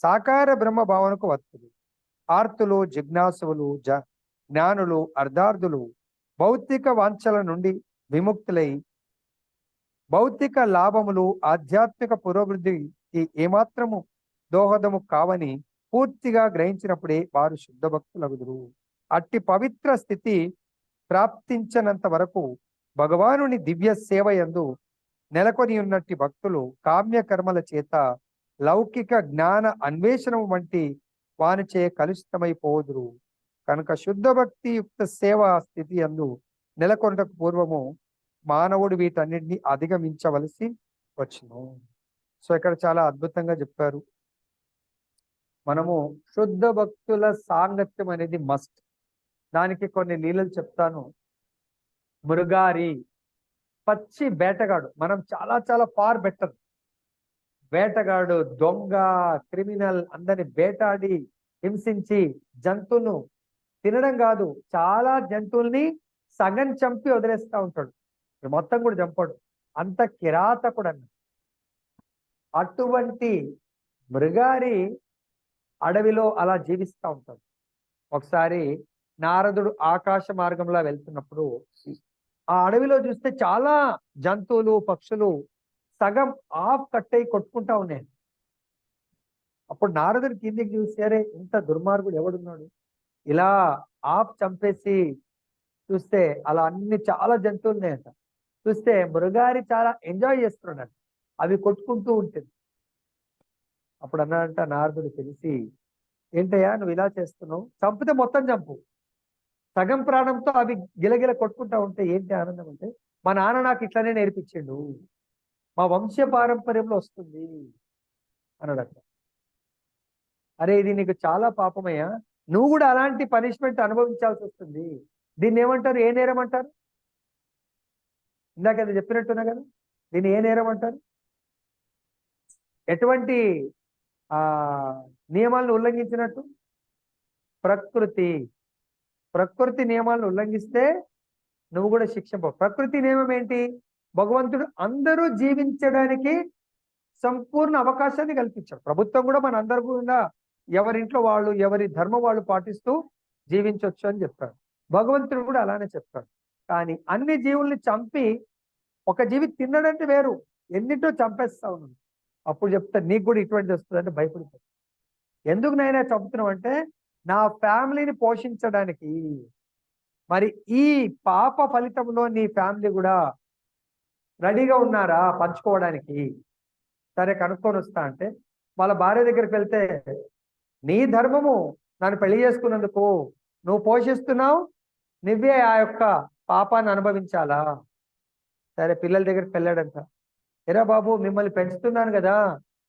సాకార బ్రహ్మ భావనకు వత్తురు. ఆర్తులు, జిజ్ఞాసువులు, జ్ఞానులు, అర్ధార్థులు భౌతిక వాంఛల నుండి విముక్తులై భౌతిక లాభములు ఆధ్యాత్మిక పురోభివృద్ధికి ఏమాత్రము దోహదము కావని పూర్తిగా గ్రహించినప్పుడే వారు శుద్ధ భక్తులగుదురు. అట్టి పవిత్ర స్థితి ప్రాప్తించనంత వరకు భగవానుని దివ్య సేవ యందు నెలకొని ఉన్నట్టి భక్తులు కామ్య కర్మల చేత లౌకిక జ్ఞాన అన్వేషణం వంటి వానిచే కలుషితమైపోదురు. కనుక శుద్ధ భక్తి యుక్త సేవా స్థితి యందు నెలకొనటకు పూర్వము మానవుడు వీటన్నిటిని అధిగమించవలసి వచ్చును. సో ఇక్కడ చాలా అద్భుతంగా చెప్పారు. మనము శుద్ధ భక్తుల సాంగత్యం అనేది మస్ట్. దానికి కొన్ని లీలలు చెప్తాను. మృగారి పచ్చి వేటగాడు, మనం చాలా చాలా ఫార్ బెటర్. వేటగాడు, దొంగ, క్రిమినల్ అందరిని వేటాడి హింసించి జంతువును తినడం కాదు, చాలా జంతువుల్ని సగం చంపి వదిలేస్తా ఉంటాడు, మొత్తం కూడా చంపడు. అంత కిరాతకుడు అన్న. అటువంటి మృగారి అడవిలో అలా జీవిస్తూ ఉంటాడు. ఒకసారి నారదుడు ఆకాశ మార్గంలో వెళ్తున్నప్పుడు ఆ అడవిలో చూస్తే చాలా జంతువులు, పక్షులు సగం ఆఫ్ కట్టయి కొట్టుకుంటా ఉన్నాయి. అప్పుడు నారదుడు కిందికి చూసారే, ఇంత దుర్మార్గుడు ఎవడున్నాడు, ఇలా ఆఫ్ చంపేసి చూస్తే అలా అన్ని చాలా జంతువులు ఉన్నాయంట. చూస్తే మృగారి చాలా ఎంజాయ్ చేస్తున్నాడు, అవి కొట్టుకుంటూ ఉంటుంది. అప్పుడు అన్నాడంట నారదుడు తెలిసి, ఏంటయ్యా నువ్వు ఇలా చేస్తున్నావు, చంపితే మొత్తం చంపు, సగం ప్రాణంతో అవి గిలగిల కొట్టుకుంటా ఉంటే ఏంటి ఆనందం అంటే, మా నాన్న నాకు ఇట్లానే నేర్పించిండు, మా వంశ పారంపర్యంలో వస్తుంది అన్నాడట. అరే ఇది నీకు చాలా పాపమయ్యా, నువ్వు కూడా అలాంటి పనిష్మెంట్ అనుభవించాల్సి వస్తుంది. దీన్ని ఏమంటారు, ఏ నేరం అంటారు? ఇందాక అది చెప్పినట్టున్నా కదా, దీన్ని ఏ నేరం అంటారు? ఎటువంటి నియమాలను ఉల్లంఘించినట్టు? ప్రకృతి నియమాలను ఉల్లంఘిస్తే నువ్వు కూడా శిక్షింపవు. ప్రకృతి నియమం ఏంటి? భగవంతుడు అందరూ జీవించడానికి సంపూర్ణ అవకాశాన్ని కల్పించాడు. ప్రభుత్వం కూడా మన అందరూ కూడా ఎవరింట్లో వాళ్ళు, ఎవరి ధర్మం వాళ్ళు పాటిస్తూ జీవించవచ్చు అని చెప్తాడు. భగవంతుడు కూడా అలానే చెప్తాడు. కానీ అన్ని జీవుల్ని చంపి ఒక జీవి తిన్నడంటే వేరు, ఎన్నింటో చంపేస్తావు నువ్వు. అప్పుడు చెప్తాడు నీకు కూడా ఇటువంటిది వస్తుందంటే భయపడిపోతాడు. ఎందుకు నైనా చంపుతున్నావు అంటే, నా ఫ్యామిలీని పోషించడానికి. మరి ఈ పాప ఫలితంలో నీ ఫ్యామిలీ కూడా రెడీగా ఉన్నారా పంచుకోవడానికి? సరే కనుక్కొని వస్తా అంటే, వాళ్ళ భార్య దగ్గరికి వెళ్తే, నీ ధర్మము నన్ను పెళ్లి చేసుకున్నందుకు నువ్వు పోషిస్తున్నావు, నువ్వే ఆ యొక్క పాపాన్ని అనుభవించాలా? సరే పిల్లల దగ్గరికి వెళ్ళాడంట. ఎరా బాబు మిమ్మల్ని పెంచుతున్నాను కదా,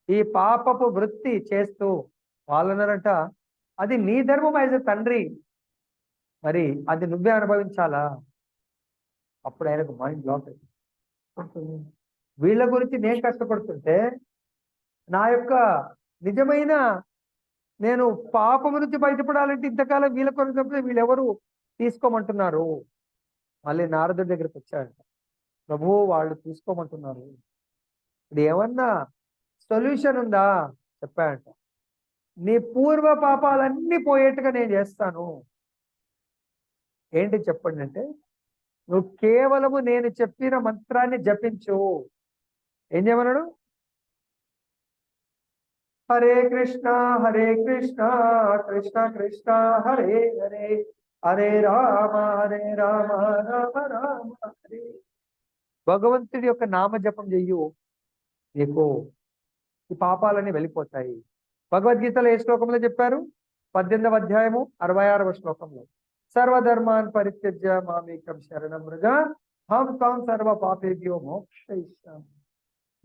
ఈ పాపపు వృత్తి చేస్తూ వాళ్ళన్నారంట, అది నీ ధర్మం యాజ్ ఎ తండ్రి, మరి అది నువ్వే అనుభవించాలా? అప్పుడు ఆయనకు మైండ్ బ్లాక్ అవుతుంది. వీళ్ళ గురించి నేను కష్టపడుతుంటే, నా యొక్క నిజమైన నేను పాపం నుంచి బయటపడాలంటే ఇంతకాలం వీళ్ళ కొరకు వీళ్ళెవరు తీసుకోమంటున్నారు? మళ్ళీ నారదుడి దగ్గరికి వచ్చాడంట. ప్రభు వాళ్ళు తీసుకోమంటున్నారు, ఇప్పుడు ఏమన్నా సొల్యూషన్ ఉందా? చెప్పాడంట. నీ పూర్వ పాపాలన్నీ పోయేట్టుగా నేను చేస్తాను. ఏంటి చెప్పండి అంటే, నువ్వు కేవలము నేను చెప్పిన మంత్రాన్ని జపించు. ఏం చేయమన్నాడు? హరే కృష్ణ కృష్ణ కృష్ణ హరే హరే, హరే రామ రామ రామ హరే. భగవంతుడి యొక్క నామ జపం చెయ్యు, నీకు ఈ పాపాలన్నీ వెళ్ళిపోతాయి. భగవద్గీతలో ఏ శ్లోకంలో చెప్పారు? 18వ అధ్యాయము 66వ శ్లోకంలో, సర్వధర్మాన్ పరిత్యజ్య మామేకం శరణం వ్రజ, హం త్వం సర్వ పాపేభ్యో మోక్షయిష్యామి.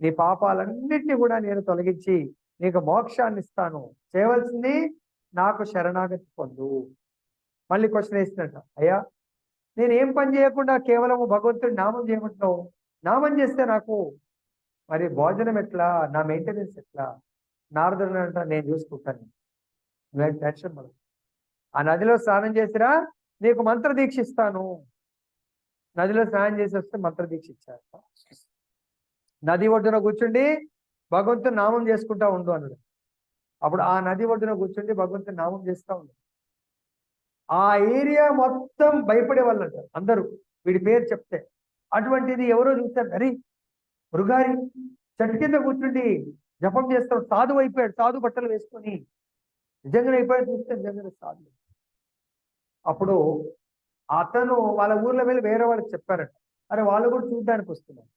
నీ పాపాలన్నింటినీ కూడా నేను తొలగించి నీకు మోక్షాన్ని ఇస్తాను. చేయవలసింది నాకు శరణాగతి పొందు. మళ్ళీ క్వశ్చన్ వేసినట్ట, అయ్యా నేను ఏం పని చేయకుండా కేవలం భగవంతుడి నామం చేయమంటున్నావు, నామం చేస్తే నాకు మరి భోజనం ఎట్లా, నా మెయింటెనెన్స్ ఎట్లా? నారదుడు అంట, నేను చూసుకుంటాను, నువ్వేం టెన్షన్ పడకు. ఆ నదిలో స్నానం చేసిరా, నీకు మంత్ర దీక్ష ఇస్తాను. నదిలో స్నానం చేసి వస్తే మంత్ర దీక్ష ఇచ్చారు. నది ఒడ్డున కూర్చుండి భగవంతుని నామం చేసుకుంటా ఉండు అన్నాడు. అప్పుడు ఆ నది ఒడ్డున కూర్చుండి భగవంతుని నామం చేస్తూ ఉండు. ఆ ఏరియా మొత్తం భయపడే వాళ్ళు అంటారు అందరూ వీడి పేరు చెప్తే. అటువంటిది ఎవరో చూస్తారు, అరే మృగారి చెట్టు కింద కూర్చుండి జపం చేస్తాడు, సాధువు అయిపోయాడు, సాధు బట్టలు వేసుకొని నిజంగానే అయిపోయాడు. చూస్తే నిజంగానే సాధు. అప్పుడు అతను వాళ్ళ ఊర్లో వెళ్ళి వేరే వాళ్ళకి చెప్పారట, అరే వాళ్ళు కూడా చూడడానికి వస్తున్నారు.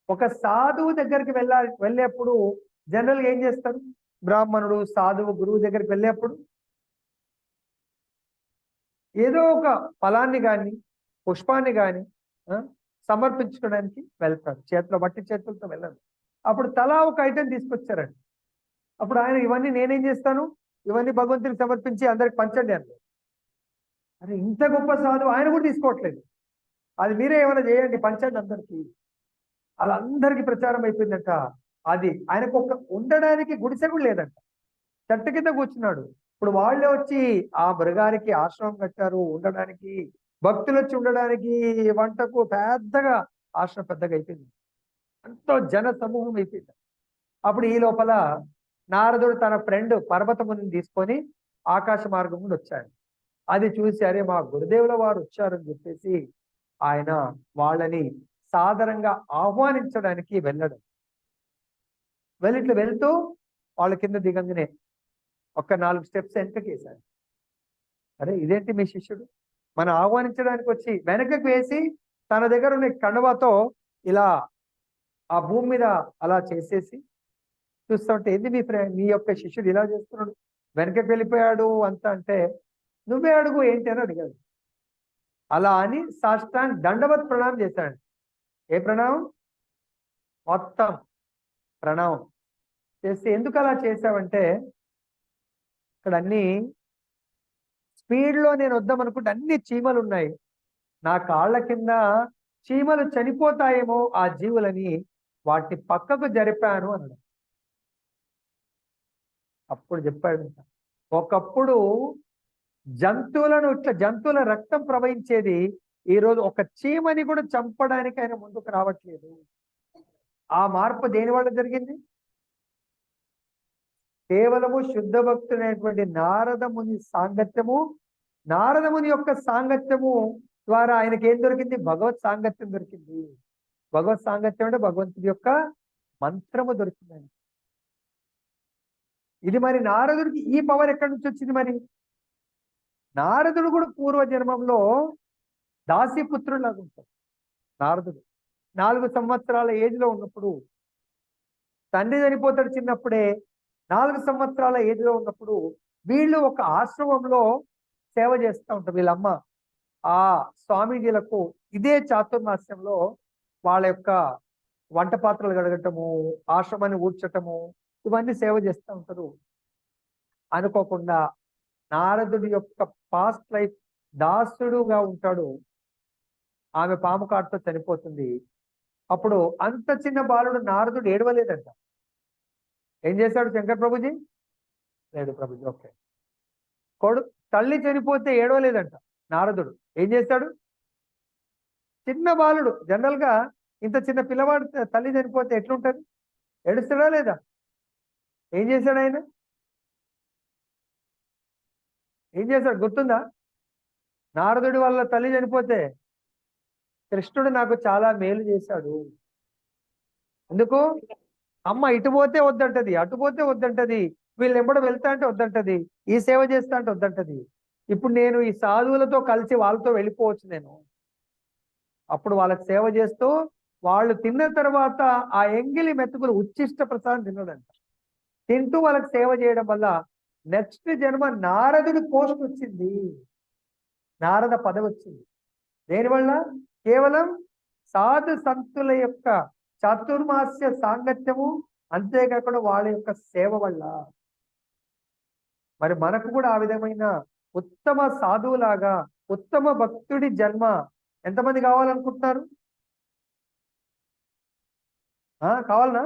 ఒక సాధువు దగ్గరికి వెళ్ళేప్పుడు జనరల్గా ఏం చేస్తారు, బ్రాహ్మణుడు సాధువు గురువు దగ్గరికి వెళ్ళేప్పుడు ఏదో ఒక ఫలాన్ని కానీ పుష్పాన్ని కానీ సమర్పించుకోవడానికి వెళ్తారు, చేతిలో బట్టి చేతులతో వెళ్ళరు. అప్పుడు తలా ఒక ఐటెం తీసుకొచ్చారండి. అప్పుడు ఆయన, ఇవన్నీ నేనేం చేస్తాను, ఇవన్నీ భగవంతునికి సమర్పించి అందరికి పంచండి అన్నారు. అరే ఇంత గొప్ప సాధువు ఆయన కూడా తీసుకోవట్లేదు, అది మీరే ఏమైనా చేయండి పంచండి అందరికీ. అలా అందరికీ ప్రచారం అయిపోయిందంట. అది ఆయనకు ఒక ఉండడానికి గుడిసె కూడా లేదంట, చెట్టు కింద కూర్చున్నాడు. ఇప్పుడు వాళ్ళే వచ్చి ఆ మృగానికి ఆశ్రమం కట్టారు ఉండడానికి, భక్తులు వచ్చి ఉండడానికి, వంటకు పెద్దగా ఆశ్రమం పెద్దగా అయిపోయింది, ఎంతో జన సమూహం అయిపోయింది. అప్పుడు ఈ లోపల నారదుడు తన ఫ్రెండ్ పర్వతముని తీసుకొని ఆకాశ మార్గం నుండి వచ్చాడు. అది చూసి అరే మా గురుదేవుల వారు వచ్చారని చెప్పేసి ఆయన వాళ్ళని సాదరంగా ఆహ్వానించడానికి వెళ్ళడం. వెళ్ళిట్లు వెళ్తూ వాళ్ళ కింద దిగంగానే ఒక్క 4 స్టెప్స్ వెనకకి వేశాడు. అరే ఇదేంటి మీ శిష్యుడు మనం ఆహ్వానించడానికి వచ్చి వెనకకి వేసి తన దగ్గర ఉన్న కండువాతో ఇలా ఆ భూమి మీద అలా చేసేసి చూస్తుంటే, ఏంది మీ యొక్క శిష్యుడు ఇలా చేస్తున్నాడు, వెనకకి వెళ్ళిపోయాడు అంత అంటే, నువ్వే అడుగు ఏంటి అని అడిగాడు. అలా అని సాష్టాంగ దండవత్ ప్రణామం చేశాడు. ఏ ప్రణామం? మొత్తం ప్రణామం చేసి, ఎందుకు అలా చేశావంటే ఇక్కడ అన్ని స్పీడ్లో నేను వద్దాం అనుకుంటే అన్ని చీమలు ఉన్నాయి, నా కాళ్ళ కింద చీమలు చనిపోతాయేమో ఆ జీవులని, వాటిని పక్కకు జరిపాను అన్నాడు. అప్పుడు చెప్పాడు, ఒకప్పుడు జంతువులను ఇట్లా జంతువుల రక్తం ప్రవహించేది, ఈరోజు ఒక చీమని కూడా చంపడానికి ఆయన ముందుకు రావట్లేదు. ఆ మార్పు దేని వల్ల జరిగింది? కేవలము శుద్ధ భక్తుడైనటువంటి నారదముని సాంగత్యము, నారదముని యొక్క సాంగత్యము ద్వారా ఆయనకి ఏం దొరికింది? భగవత్ సాంగత్యం దొరికింది. భగవత్ సాంగత్యం అంటే భగవంతుడి యొక్క మంత్రము దొరికిందండి. ఇది మరి నారదుడికి ఈ పవర్ ఎక్కడి నుంచి వచ్చింది? మరి నారదుడు కూడా పూర్వ జన్మంలో దాసీపుత్రులాగా ఉంటాడు. నారదుడు 4 సంవత్సరాల ఏజ్లో ఉన్నప్పుడు, తండ్రి చనిపోతాడు చిన్నప్పుడే, 4 సంవత్సరాల ఏజ్లో ఉన్నప్పుడు వీళ్ళు ఒక ఆశ్రమంలో సేవ చేస్తూ ఉంటారు. వీళ్ళమ్మ ఆ స్వామీజీలకు ఇదే చాతుర్మాస్యంలో వాళ్ళ యొక్క వంట పాత్రలు కడగటము, ఆశ్రమాన్ని ఊడ్చటము, ఇవన్నీ సేవ చేస్తూ ఉంటారు. అనుకోకుండా నారదుడి యొక్క పాస్ట్ లైఫ్ దాసుడుగా ఉంటాడు. ఆమె పాము కాటుతో చనిపోతుంది. అప్పుడు అంత చిన్న బాలుడు నారదుడు ఏడవలేదంట. ఏం చేశాడు శంకర్ ప్రభుజీ? లేడు ప్రభుజీ, ఓకే. తల్లి చనిపోతే ఏడవలేదంట నారదుడు. ఏం చేశాడు? చిన్న బాలుడు, జనరల్ గా ఇంత చిన్న పిల్లవాడు తల్లి చనిపోతే ఎట్లుంటది? ఏడుస్తాడా లేదా? ఏం చేశాడు ఆయన? ఏం చేశాడు గుర్తుందా? నారదుడి వల్ల తల్లి చనిపోతే, కృష్ణుడు నాకు చాలా మేలు చేశాడు. ఎందుకు? అమ్మ ఇటు పోతే వద్దంటది, అటు పోతే వద్దంటది, వీళ్ళు ఎంబడ వెళ్తా అంటే వద్దంటది, ఈ సేవ చేస్తా అంటే వద్దంటది. ఇప్పుడు నేను ఈ సాధువులతో కలిసి వాళ్ళతో వెళ్ళిపోవచ్చు నేను. అప్పుడు వాళ్ళకి సేవ చేస్తూ వాళ్ళు తిన్న తర్వాత ఆ ఎంగిలి మెతుకులు ఉచ్చిష్ట ప్రసాదం తిన్నాడంట. తింటూ వాళ్ళకి సేవ చేయడం వల్ల నెక్స్ట్ జన్మ నారదుడి పోస్ట్ వచ్చింది, నారద పదవి వచ్చింది. దేనివల్ల? కేవలం సాధు సంతుల యొక్క చాతుర్మాస్య సాంగత్యము, అంతేకాకుండా వాళ్ళ యొక్క సేవ వల్ల. మరి మనకు కూడా ఆ విధమైన ఉత్తమ సాధువులాగా ఉత్తమ భక్తుడి జన్మ ఎంతమంది కావాలనుకుంటున్నారు? కావాలనా?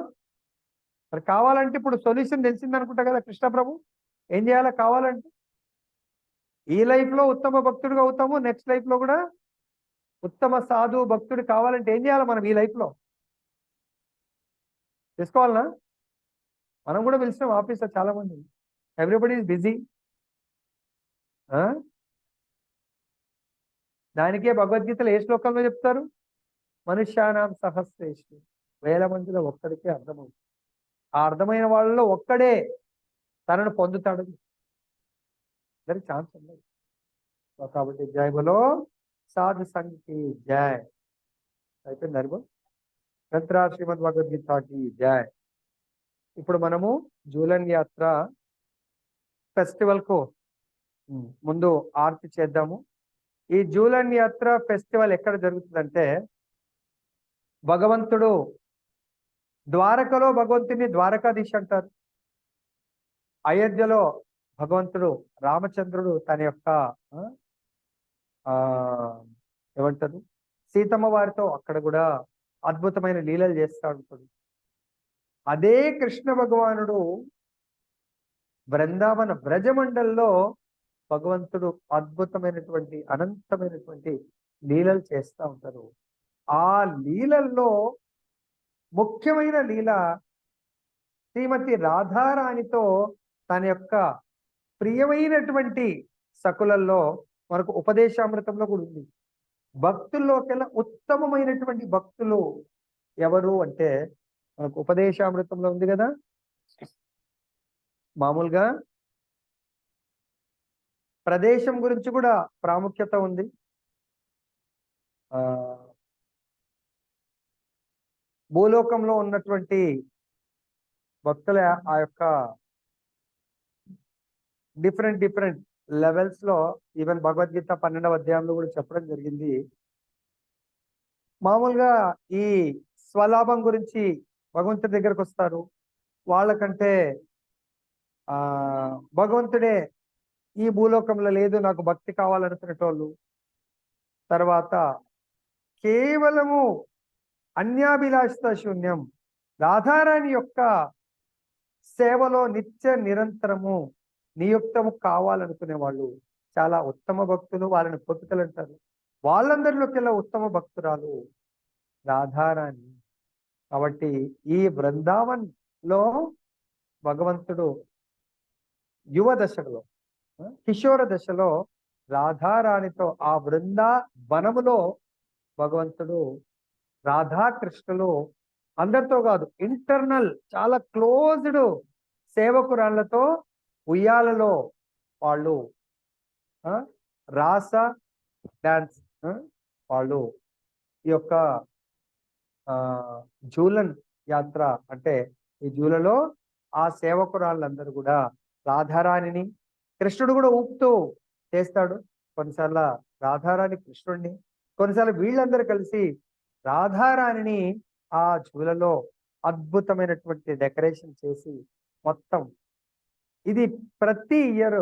మరి కావాలంటే ఇప్పుడు సొల్యూషన్ తెలిసింది అనుకుంటా కదా కృష్ణ ప్రభు. ఏం చేయాలా కావాలంటే? ఈ లైఫ్ లో ఉత్తమ భక్తుడిగా అవుతాము, నెక్స్ట్ లైఫ్ లో కూడా ఉత్తమ సాధు భక్తుడు కావాలంటే ఏం చేయాలి మనం ఈ లైఫ్ లో? తెలుసుకోవాలనా? మనం కూడా పిలిచినాం ఆఫీస్లో చాలా మంది. Everybody is busy. దానికే భగవద్గీతలో ఏ శ్లోకంలో చెప్తారు? మనుష్యానాం సహస్రేషు, వేల మందిలో ఒక్కడికే అర్థమవుతుంది. ఆ అర్థమైన వాళ్ళలో ఒక్కడే తనను పొందుతాడు. అందరికి ఛాన్స్ ఉండదు. కాబట్టి జై బలో సాధు సంఖ్య జై. అయిపోయింది అనుభవం. గ్రంథరా శ్రీమద్ భగవద్గీతకి జై. ఇప్పుడు మనము జూలన్ యాత్ర ఫెస్టివల్ కు ముందు ఆర్తి చేద్దాము. ఈ జూలన్ యాత్ర ఫెస్టివల్ ఎక్కడ జరుగుతుందంటే, భగవంతుడు ద్వారకలో భగవంతుని ద్వారకాధీశ్ అంటారు. అయోధ్యలో భగవంతుడు రామచంద్రుడు తన యొక్క ఏమంటారు సీతమ్మ వారితో అక్కడ కూడా అద్భుతమైన లీలలు చేస్తూ ఉంటాడు. అదే కృష్ణ భగవానుడు బృందావన బ్రజమండల్లో భగవంతుడు అద్భుతమైనటువంటి అనంతమైనటువంటి లీలలు చేస్తూ ఉంటారు. ఆ లీలల్లో ముఖ్యమైన లీల శ్రీమతి రాధారాణితో తన యొక్క ప్రియమైనటువంటి సకులల్లో మనకు ఉపదేశామృతంలో కూడా ఉంది. భక్తుల్లోకెల్లా ఉత్తమమైనటువంటి భక్తులు ఎవరు అంటే మనకు ఉపదేశామృతంలో ఉంది కదా. మామూలుగా ప్రదేశం గురించి కూడా ప్రాముఖ్యత ఉంది. భూలోకంలో ఉన్నటువంటి భక్తుల ఆ యొక్క డిఫరెంట్ లెవెల్స్ లో ఈవెన్ భగవద్గీత 12వ అధ్యాయంలో కూడా చెప్పడం జరిగింది. మామూలుగా ఈ స్వలాభం గురించి భగవంతుడి దగ్గరకు వస్తారు. వాళ్ళకంటే భగవంతుడే ఈ భూలోకంలో లేదు, నాకు భక్తి కావాలనుకునేటోళ్ళు. తర్వాత కేవలము అన్యాభిలాషిత శూన్యం, రాధారాణి యొక్క సేవలో నిత్య నిరంతరము నియుక్తము కావాలనుకునే వాళ్ళు చాలా ఉత్తమ భక్తులు. వాళ్ళని పొత్తుకలు అంటారు. వాళ్ళందరిలోకెల్లా ఉత్తమ భక్తురాలు రాధారాణి. కాబట్టి ఈ బృందావన్ లో భగవంతుడు యువ దశలో కిషోర దశలో రాధారాణితో ఆ బృందావనములో భగవంతుడు రాధాకృష్ణులు అందరితో కాదు, ఇంటర్నల్ చాలా క్లోజ్డ్ సేవకురాళ్లతో ఉయ్యాలలో వాళ్ళు రాస డాన్స్ వాళ్ళు ఈ యొక్క జూలన్ యాత్ర అంటే ఈ జూలలో ఆ సేవకురాళ్ళందరూ కూడా రాధారాణిని, కృష్ణుడు కూడా ఊపుతూ చేస్తాడు. కొన్నిసార్లు రాధారాణి కృష్ణుడిని, కొన్నిసార్లు వీళ్ళందరూ కలిసి రాధారాణిని ఆ జూలలో అద్భుతమైనటువంటి డెకరేషన్ చేసి మొత్తం ఇది ప్రతి ఇయర్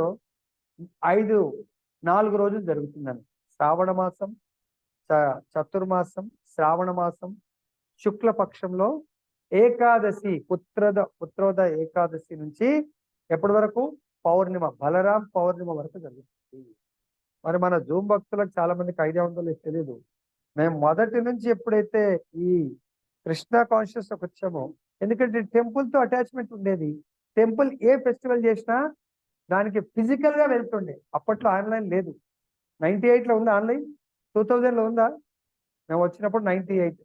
4 రోజులు జరుగుతుందని. శ్రావణ మాసం, చతుర్మాసం, శ్రావణ మాసం, శుక్లపక్షంలో ఏకాదశి పుత్రోద ఏకాదశి నుంచి ఎప్పటి వరకు? పౌర్ణిమ, బలరాం పౌర్ణిమ వరకు జరుగుతుంది. మరి మన జూమ్ భక్తులకు చాలా మందికి ఐడియా ఉందో లేదు తెలియదు. మేము మొదటి నుంచి ఎప్పుడైతే ఈ కృష్ణ కాన్షియస్ వచ్చామో, ఎందుకంటే టెంపుల్ తో అటాచ్మెంట్ ఉండేది. టెంపుల్ ఏ ఫెస్టివల్ చేసినా దానికి ఫిజికల్ గా వెళ్తుండే. అప్పట్లో ఆన్లైన్ లేదు. 98లో ఉందా ఆన్లైన్? 2000లో ఉందా? మేము వచ్చినప్పుడు 98.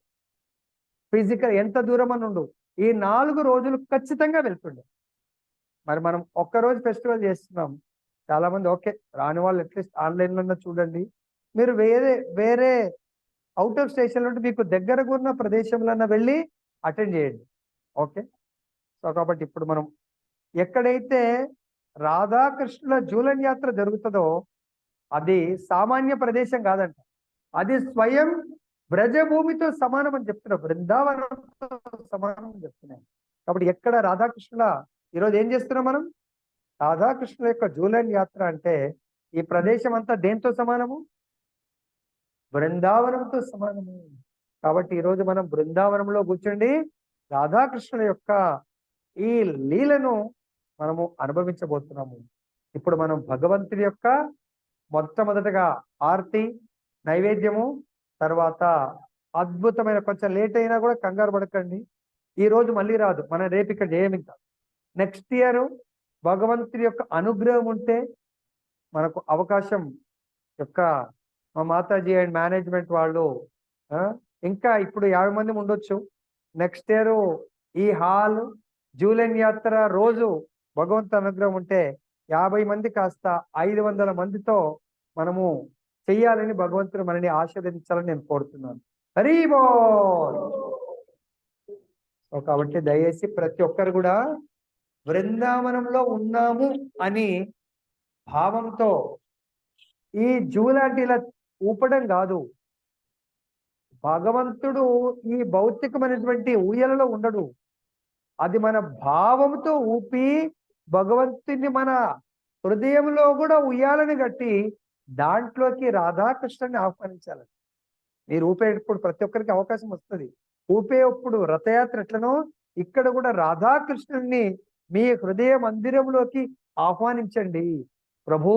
ఫిజికల్ ఎంత దూరం అని ఉండు, ఈ 4 రోజులు ఖచ్చితంగా వెళ్తుండే. మరి మనం ఒక్కరోజు ఫెస్టివల్ చేస్తున్నాం. చాలా మంది ఓకే రాని వాళ్ళు అట్లీస్ట్ ఆన్లైన్ లో చూడండి. మీరు వేరే అవుట్ ఆఫ్ స్టేషన్ నుండి మీకు దగ్గరగా ఉన్న ప్రదేశంలో వెళ్ళి అటెండ్ చేయండి. ఓకే. సో కాబట్టి ఇప్పుడు మనం ఎక్కడైతే రాధాకృష్ణుల జూలన్ యాత్ర జరుగుతుందో అది సామాన్య ప్రదేశం కాదంట. అది స్వయం బ్రజభూమితో సమానం అని చెప్తున్నా, బృందావనంతో సమానం అని చెప్తున్నాను. కాబట్టి ఎక్కడ రాధాకృష్ణుల ఈరోజు ఏం చేస్తున్నాం మనం? రాధాకృష్ణుల యొక్క జూలైన్ యాత్ర అంటే ఈ ప్రదేశం అంతా దేంతో సమానము? బృందావనంతో సమానము. కాబట్టి ఈరోజు మనం బృందావనంలో కూర్చోండి రాధాకృష్ణుల యొక్క ఈ లీలను మనము అనుభవించబోతున్నాము. ఇప్పుడు మనం భగవంతుడి యొక్క మొట్టమొదటగా ఆర్తి, నైవేద్యము, తర్వాత అద్భుతమైన, కొంచెం లేట్ అయినా కూడా కంగారు పడకండి, ఈ రోజు మళ్ళీ రాదు, మనం రేపు ఇక్కడ చేయం. ఇంకా నెక్స్ట్ ఇయర్ భగవంతుడి యొక్క అనుగ్రహం ఉంటే మనకు అవకాశం యొక్క మా మాతాజీ అండ్ మేనేజ్మెంట్ వాళ్ళు ఇంకా ఇప్పుడు 50 మంది ఉండొచ్చు. నెక్స్ట్ ఇయర్ ఈ హాల్ జూలైన్ యాత్ర రోజు భగవంతు అనుగ్రహం ఉంటే 50 మంది కాస్త 500 మందితో మనము చెయ్యాలని భగవంతుడు మనని ఆశీర్వదించాలని నేను కోరుతున్నాను. హరి బోల్. కాబట్టి దయచేసి ప్రతి ఒక్కరు కూడా బృందావనంలో ఉన్నాము అని భావంతో ఈ జూలాంటి ఇలా ఊపడం కాదు. భగవంతుడు ఈ భౌతికమైనటువంటి ఊయలలో ఉండడు, అది మన భావంతో ఊపి భగవంతుని మన హృదయంలో కూడా ఉయ్యాలని కట్టి దాంట్లోకి రాధాకృష్ణుని ఆహ్వానించాలని. మీరు ఊపేటప్పుడు ప్రతి ఒక్కరికి అవకాశం వస్తుంది. ఊపేటప్పుడు రథయాత్ర ఎట్లనో ఇక్కడ కూడా రాధాకృష్ణుని మీ హృదయ మందిరంలోకి ఆహ్వానించండి. ప్రభు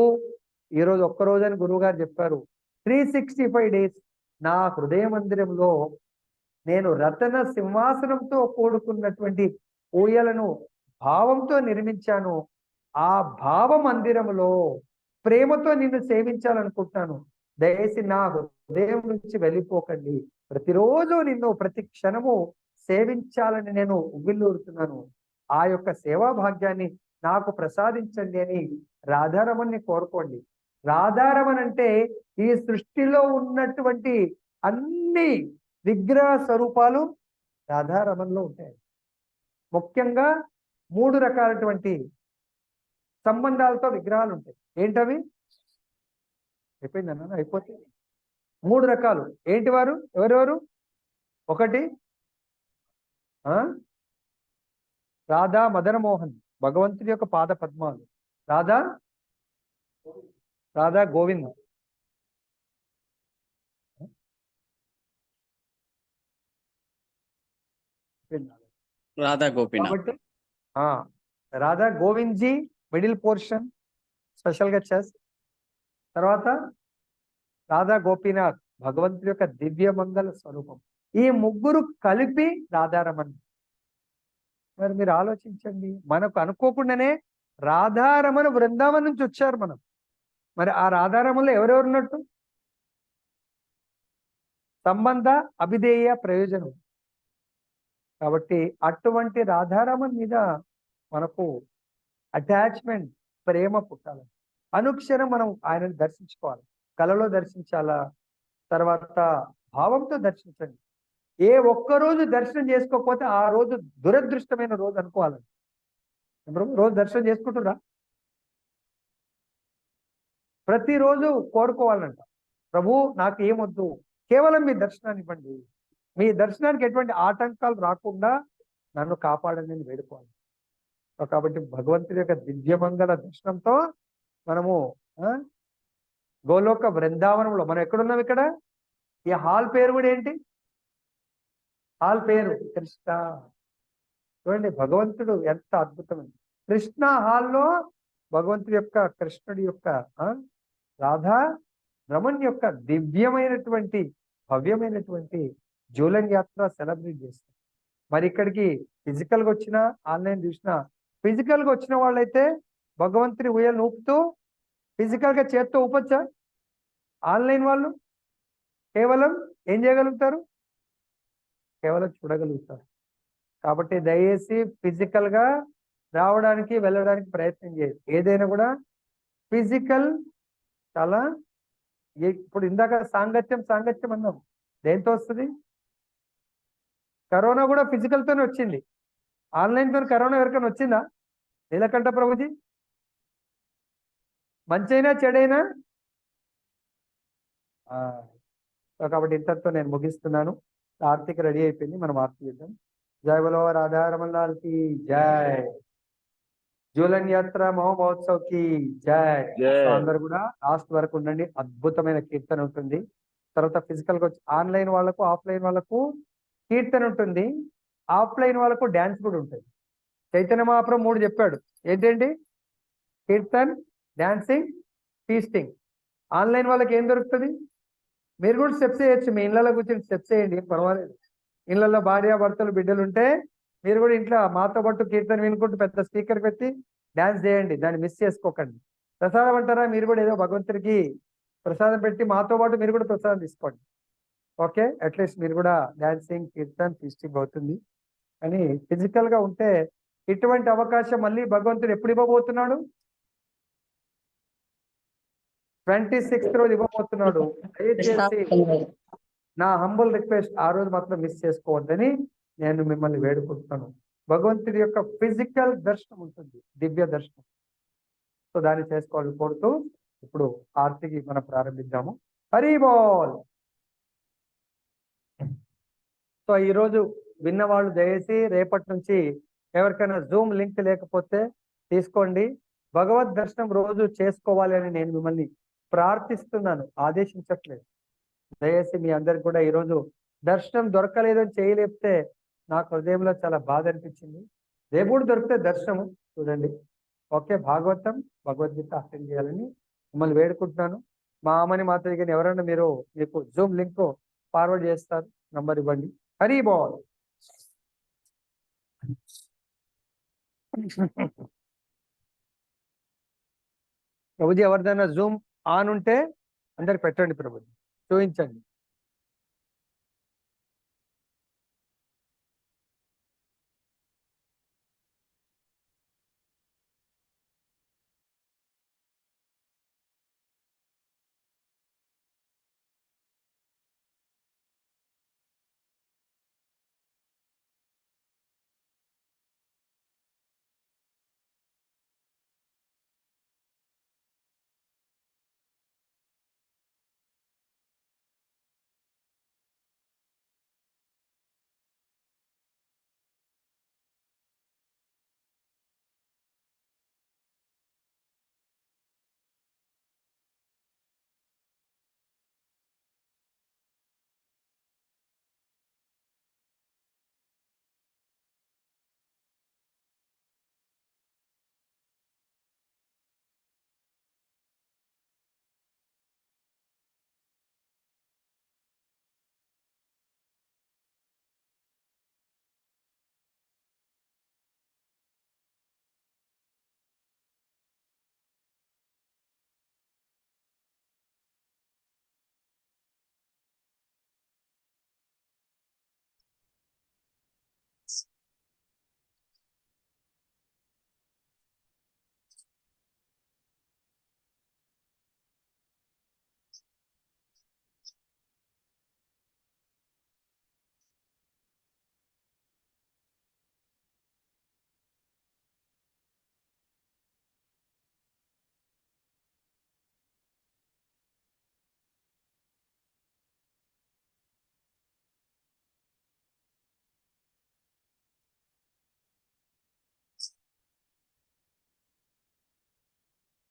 ఈరోజు ఒక్కరోజు అని గురువు గారు చెప్పారు, 365 days నా హృదయ మందిరంలో నేను రతన సింహాసనంతో కూడుకున్నటువంటి ఊయలను భావంతో నిర్మించాను. ఆ భావ మందిరంలో ప్రేమతో నిన్ను సేవించాలనుకుంటున్నాను. దయచేసి నా హృదయం నుంచి వెళ్ళిపోకండి, ప్రతిరోజు నిన్ను ప్రతి క్షణము సేవించాలని నేను ఉవ్విళ్ళూరుతున్నాను. ఆ యొక్క సేవా భాగ్యాన్ని నాకు ప్రసాదించండి అని రాధారమణ్ణి కోరుకోండి. రాధారమణ్ అంటే ఈ సృష్టిలో ఉన్నటువంటి అన్ని విగ్రహ స్వరూపాలు రాధారమణ్లో ఉంటాయి. ముఖ్యంగా 3 రకాలటువంటి సంబంధాలతో విగ్రహాలు ఉంటాయి. ఏంటవి? అయిపోయిందన్న, అయిపోతే 3 రకాలు ఏంటి వారు? ఎవరెవరు? ఒకటి రాధా మదనమోహన్, భగవంతుడి యొక్క పాద పద్మాలు. రాధా గోవింద్, రాధా గోపీనాథ్. కాబట్టి Radha Govind ji middle portion special గా చెస్. తర్వాత రాధా గోపీనాథ్ భగవంతుడి యొక్క దివ్య మంగళ స్వరూపం. ఈ 3 కలిపి రాధారమణ్. మరి మీరు ఆలోచించండి, మనకు అనుకోకుండానే రాధారమణ బృందావనం నుంచి వచ్చారు మనం. మరి ఆ రాధారమణలో ఎవరెవరు ఉన్నట్టు? సంబంధ, అభిధేయ, ప్రయోజనం. కాబట్టి అటువంటి రాధారమణ్ మీద మనకు అటాచ్మెంట్, ప్రేమ పుట్టాలి. అనుక్షణం మనం ఆయనను దర్శించుకోవాలి. కలలో దర్శించాలా, తర్వాత భావంతో దర్శించండి. ఏ ఒక్కరోజు దర్శనం చేసుకోకపోతే ఆ రోజు దురదృష్టమైన రోజు అనుకోవాలండి. రోజు దర్శనం చేసుకుంటురా? ప్రతిరోజు కోరుకోవాలంట, ప్రభు నాకు ఏమొద్దు, కేవలం మీ దర్శనాన్ని ఇవ్వండి, మీ దర్శనానికి ఎటువంటి ఆటంకాలు రాకుండా నన్ను కాపాడని నేను వేడుకోవాలి. కాబట్టి భగవంతుడి యొక్క దివ్యమంగళ దర్శనంతో మనము గోలోక బృందావనంలో మనం ఎక్కడున్నాం? ఇక్కడ ఈ హాల్ పేరు కూడా ఏంటి? హాల్ పేరు కృష్ణ. చూడండి భగవంతుడు ఎంత అద్భుతమైన కృష్ణ హాల్లో భగవంతుడి యొక్క, కృష్ణుడి యొక్క, రాధా రమణ్ యొక్క దివ్యమైనటువంటి భవ్యమైనటువంటి జూలైన్ యాత్ర సెలబ్రేట్ చేస్తారు. మరి ఇక్కడికి ఫిజికల్ గా వచ్చినా, ఆన్లైన్ చూసినా, ఫిజికల్ గా వచ్చిన వాళ్ళైతే భగవంతుడి ఉయ్యాలను ఊపుతూ ఫిజికల్ గా చేత్తో ఊపొచ్చా? ఆన్లైన్ వాళ్ళు కేవలం ఏం చేయగలుగుతారు? కేవలం చూడగలుగుతారు. కాబట్టి దయచేసి ఫిజికల్ గా రావడానికి వెళ్ళడానికి ప్రయత్నం చేయండి. ఏదైనా కూడా ఫిజికల్ చాలా. ఇప్పుడు ఇందాక సాంగత్యం అన్నాం, దేంతో వస్తుంది? కరోనా కూడా ఫిజికల్ తోనే వచ్చింది. ఆన్లైన్ తో కరోనా ఎవరికైనా వచ్చిందా? నీలకంఠ ప్రభుజీ, మంచైనా చెడైనా కాబట్టి ఇంతటితో నేను ముగిస్తున్నాను. ఆర్తికి రెడీ అయిపోయింది, మనం ఆర్తి చేద్దాం. జై బలో రాధారమణ లాల్ కి జై. జూలన్ యాత్ర మహోత్సవ్ కి జై. జై. సో అందరు కూడా లాస్ట్ వరకు ఉండండి, అద్భుతమైన కీర్తన ఉంటుంది. తర్వాత ఫిజికల్ గా వచ్చి ఆన్లైన్ వాళ్ళకు ఆఫ్లైన్ వాళ్ళకు కీర్తన ఉంటుంది, ఆఫ్లైన్ వాళ్ళకు డాన్స్ కూడా ఉంటుంది. చైతన్య మహాప్రభు 3 చెప్పాడు. ఏంటండి? Kirtan, dancing, feasting. ఆన్లైన్ వాళ్ళకి ఏం దొరుకుతుంది? మీరు కూడా స్టెప్స్ చేయొచ్చు, మీ ఇళ్ళలో కూర్చొని స్టెప్స్ చేయండి, పర్వాలేదు. ఇళ్ళల్లో భార్య భర్తలు బిడ్డలు ఉంటే మీరు కూడా ఇంట్లో మాతో పాటు కీర్తన వినుకుంటూ పెద్ద స్పీకర్ పెట్టి డాన్స్ చేయండి, దాన్ని మిస్ చేసుకోకండి. ప్రసాదం అంటారా, మీరు కూడా ఏదో భగవంతుడికి ప్రసాదం పెట్టి మాతో పాటు మీరు కూడా ప్రసాదం తీసుకోండి. ఓకే, అట్లీస్ట్ మీరు కూడా డాన్సింగ్, కీర్తన్, ఫీస్టింగ్ అవుతుంది. కానీ ఫిజికల్ గా ఉంటే ఇటువంటి అవకాశం మళ్ళీ భగవంతుడు ఎప్పుడు ఇవ్వబోతున్నాడు? 26th రోజు ఇవ్వబోతున్నాడు. దయచేసి నా హంబుల్ రిక్వెస్ట్, ఆ రోజు మాత్రం మిస్ చేసుకోవద్దని నేను మిమ్మల్ని వేడుకుంటున్నాను. భగవంతుడి యొక్క ఫిజికల్ దర్శనం ఉంటుంది, దివ్య దర్శనం. సో దాన్ని చేసుకోవాలని కోరుతూ ఇప్పుడు ఆర్తికి మనం ప్రారంభిద్దాము. హరి బోల్. సో ఈరోజు విన్నవాళ్ళు దయచేసి రేపటి నుంచి ఎవరికైనా జూమ్ లింక్ లేకపోతే తీసుకోండి. భగవద్ దర్శనం రోజు చేసుకోవాలి అని నేను మిమ్మల్ని ప్రార్థిస్తున్నాను, ఆదేశించట్లేదు. దయచేసి మీ అందరికి కూడా ఈరోజు దర్శనం దొరకలేదని చేయలేపితే నాకు హృదయంలో చాలా బాధ అనిపించింది. దేవుడు దొరికితే దర్శనము చూడండి. ఓకే, భాగవతం భగవద్గీత అటెండ్ చేయాలని మిమ్మల్ని వేడుకుంటున్నాను. మా అమ్మని మాత్రం కానీ ఎవరైనా మీకు జూమ్ లింక్ ఫార్వర్డ్ చేస్తారు, నంబర్ ఇవ్వండి. హరి బోల్. ప్రభుజీ ఎవరిదైనా జూమ్ ఆన్ ఉంటే అందరికి పెట్టండి ప్రభుజీ, చూపించండి.